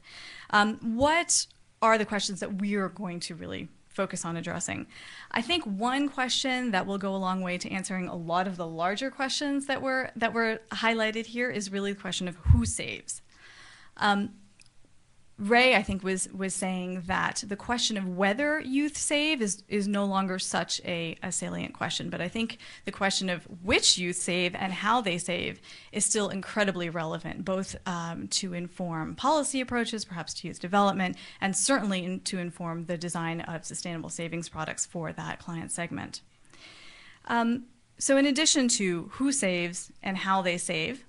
[SPEAKER 13] What are the questions that we are going to really focus on addressing? I think one question that will go a long way to answering a lot of the larger questions that were highlighted here is really the question of who saves. Ray, I think, was saying that the question of whether youth save is no longer such a salient question, but I think the question of which youth save and how they save is still incredibly relevant, both to inform policy approaches, perhaps to youth development, and certainly to inform the design of sustainable savings products for that client segment. So in addition to who saves and how they save,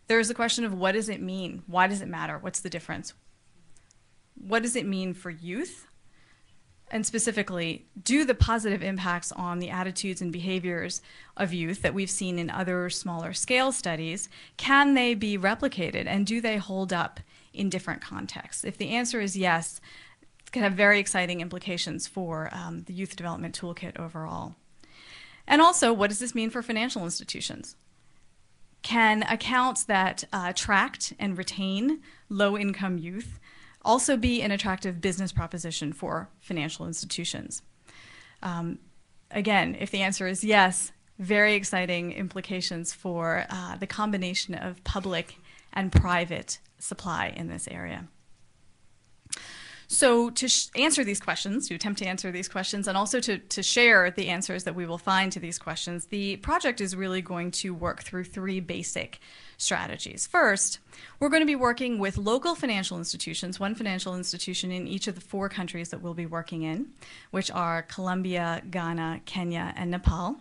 [SPEAKER 13] there's the question of what does it mean? Why does it matter? What's the difference? What does it mean for youth? And specifically, do the positive impacts on the attitudes and behaviors of youth that we've seen in other smaller scale studies, can they be replicated, and do they hold up in different contexts? If the answer is yes, it can have very exciting implications for the Youth Development Toolkit overall. And also, what does this mean for financial institutions? Can accounts that attract and retain low-income youth also be an attractive business proposition for financial institutions? Again, if the answer is yes, very exciting implications for the combination of public and private supply in this area. So to answer these questions, to attempt to answer these questions, and also to share the answers that we will find to these questions, the project is really going to work through three basic strategies. First, we're going to be working with local financial institutions, one financial institution in each of the 4 countries that we'll be working in, which are Colombia, Ghana, Kenya, and Nepal,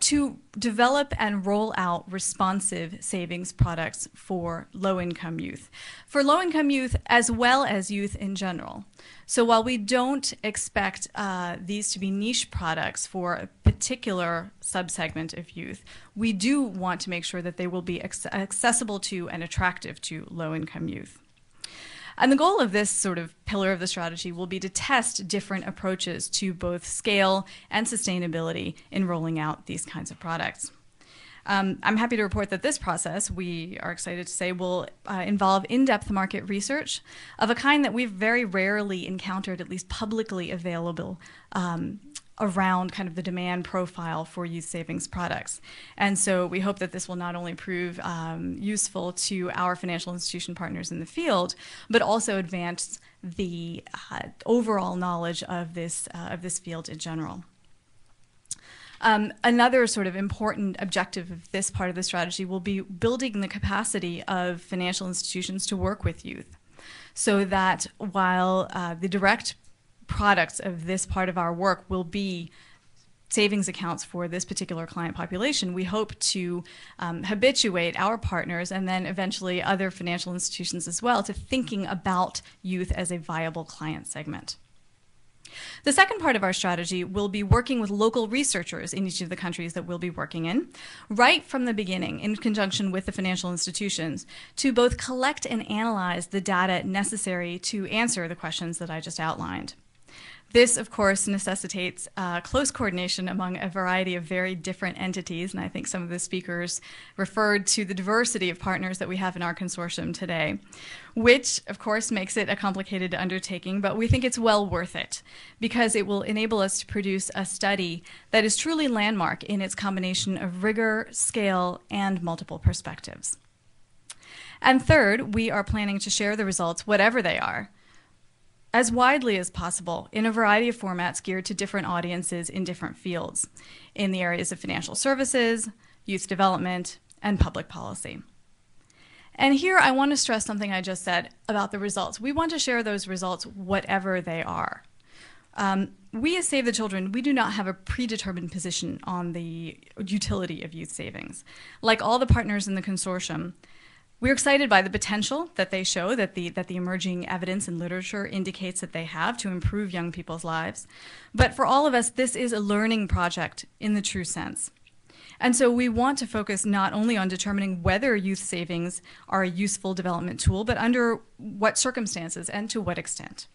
[SPEAKER 13] to develop and roll out responsive savings products for low-income youth. For low-income youth as well as youth in general. So while we don't expect these to be niche products for a particular subsegment of youth, we do want to make sure that they will be accessible to and attractive to low-income youth. And the goal of this sort of pillar of the strategy will be to test different approaches to both scale and sustainability in rolling out these kinds of products. I'm happy to report that this process, we are excited to say, will involve in-depth market research of a kind that we've very rarely encountered, at least publicly available, around kind of the demand profile for youth savings products. And so we hope that this will not only prove useful to our financial institution partners in the field, but also advance the overall knowledge of this field in general. Another sort of important objective of this part of the strategy will be building the capacity of financial institutions to work with youth, so that while the direct products of this part of our work will be savings accounts for this particular client population, we hope to habituate our partners and then eventually other financial institutions as well to thinking about youth as a viable client segment. The second part of our strategy will be working with local researchers in each of the countries that we'll be working in, right from the beginning, in conjunction with the financial institutions, to both collect and analyze the data necessary to answer the questions that I just outlined. This, of course, necessitates close coordination among a variety of very different entities, and I think some of the speakers referred to the diversity of partners that we have in our consortium today, which, of course, makes it a complicated undertaking, but we think it's well worth it, because it will enable us to produce a study that is truly landmark in its combination of rigor, scale, and multiple perspectives. And third, we are planning to share the results, whatever they are, as widely as possible in a variety of formats geared to different audiences in different fields, in the areas of financial services, youth development, and public policy. And here I want to stress something I just said about the results. We want to share those results whatever they are. We as Save the Children, we do not have a predetermined position on the utility of youth savings. Like all the partners in the consortium, we're excited by the potential that they show, that the emerging evidence and literature indicates that they have to improve young people's lives. But for all of us, this is a learning project in the true sense. And so we want to focus not only on determining whether youth savings are a useful development tool, but under what circumstances and to what extent.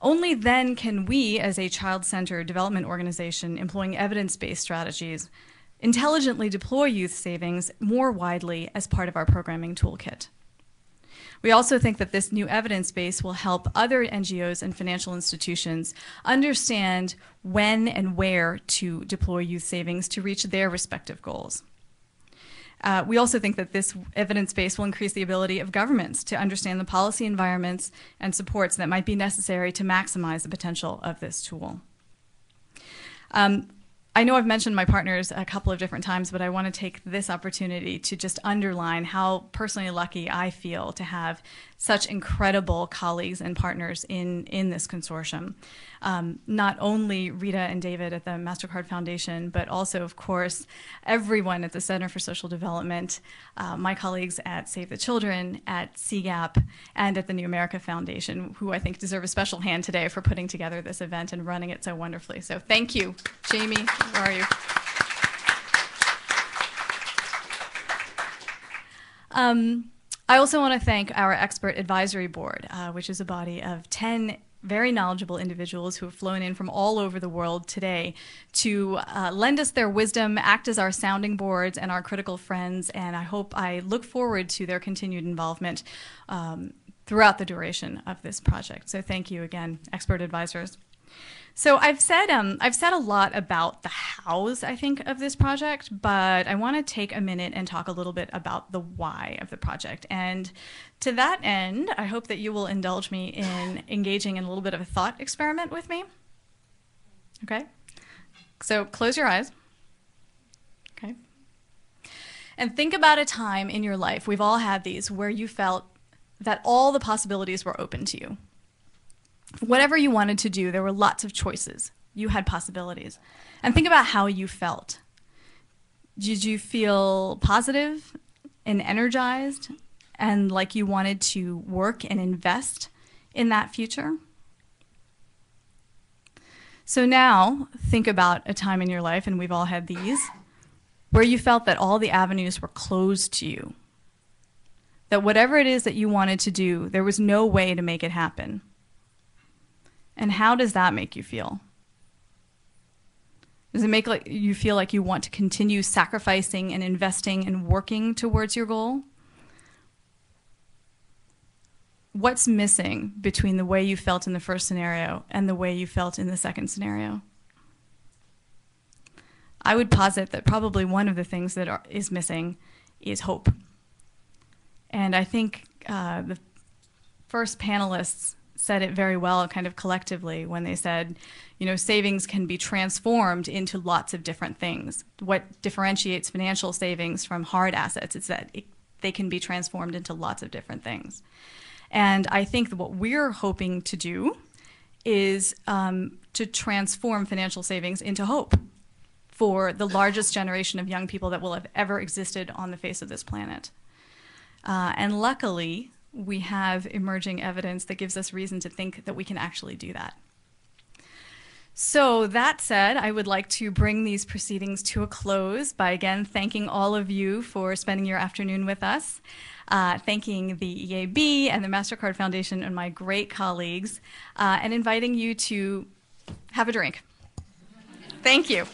[SPEAKER 13] Only then can we, as a child-centered development organization employing evidence-based strategies, intelligently deploy youth savings more widely as part of our programming toolkit. We also think that this new evidence base will help other NGOs and financial institutions understand when and where to deploy youth savings to reach their respective goals. We also think that this evidence base will increase the ability of governments to understand the policy environments and supports that might be necessary to maximize the potential of this tool. I know I've mentioned my partners a couple of different times, but I want to take this opportunity to just underline how personally lucky I feel to have such incredible colleagues and partners in this consortium. Not only Rita and David at the MasterCard Foundation, but also, of course, everyone at the Center for Social Development, my colleagues at Save the Children, at CGAP, and at the New America Foundation, who I think deserve a special hand today for putting together this event and running it so wonderfully. So thank you. Jamie, where are you? I also want to thank our expert advisory board, which is a body of 10 very knowledgeable individuals who have flown in from all over the world today to lend us their wisdom, act as our sounding boards and our critical friends, and I look forward to their continued involvement throughout the duration of this project. So thank you again, expert advisors. So I've said a lot about the hows, I think, of this project, but I want to take a minute and talk a little bit about the why of the project. And to that end, I hope that you will indulge me in engaging in a little bit of a thought experiment with me. Okay? So close your eyes. Okay? And think about a time in your life, we've all had these, where you felt that all the possibilities were open to you. Whatever you wanted to do, there were lots of choices. You had possibilities. And think about how you felt. Did you feel positive and energized and like you wanted to work and invest in that future? So now, think about a time in your life, and we've all had these, where you felt that all the avenues were closed to you. That whatever it is that you wanted to do, there was no way to make it happen. And how does that make you feel? Does it make you feel like you want to continue sacrificing and investing and working towards your goal? What's missing between the way you felt in the first scenario and the way you felt in the second scenario? I would posit that probably one of the things that is missing is hope. And I think the first panelists said it very well, kind of collectively, when they said, savings can be transformed into lots of different things. What differentiates financial savings from hard assets is that they can be transformed into lots of different things. And I think that what we're hoping to do is to transform financial savings into hope for the largest generation of young people that will have ever existed on the face of this planet. And luckily, we have emerging evidence that gives us reason to think that we can actually do that. So that said, I would like to bring these proceedings to a close by again thanking all of you for spending your afternoon with us, thanking the EAB and the MasterCard Foundation and my great colleagues, and inviting you to have a drink. Thank you.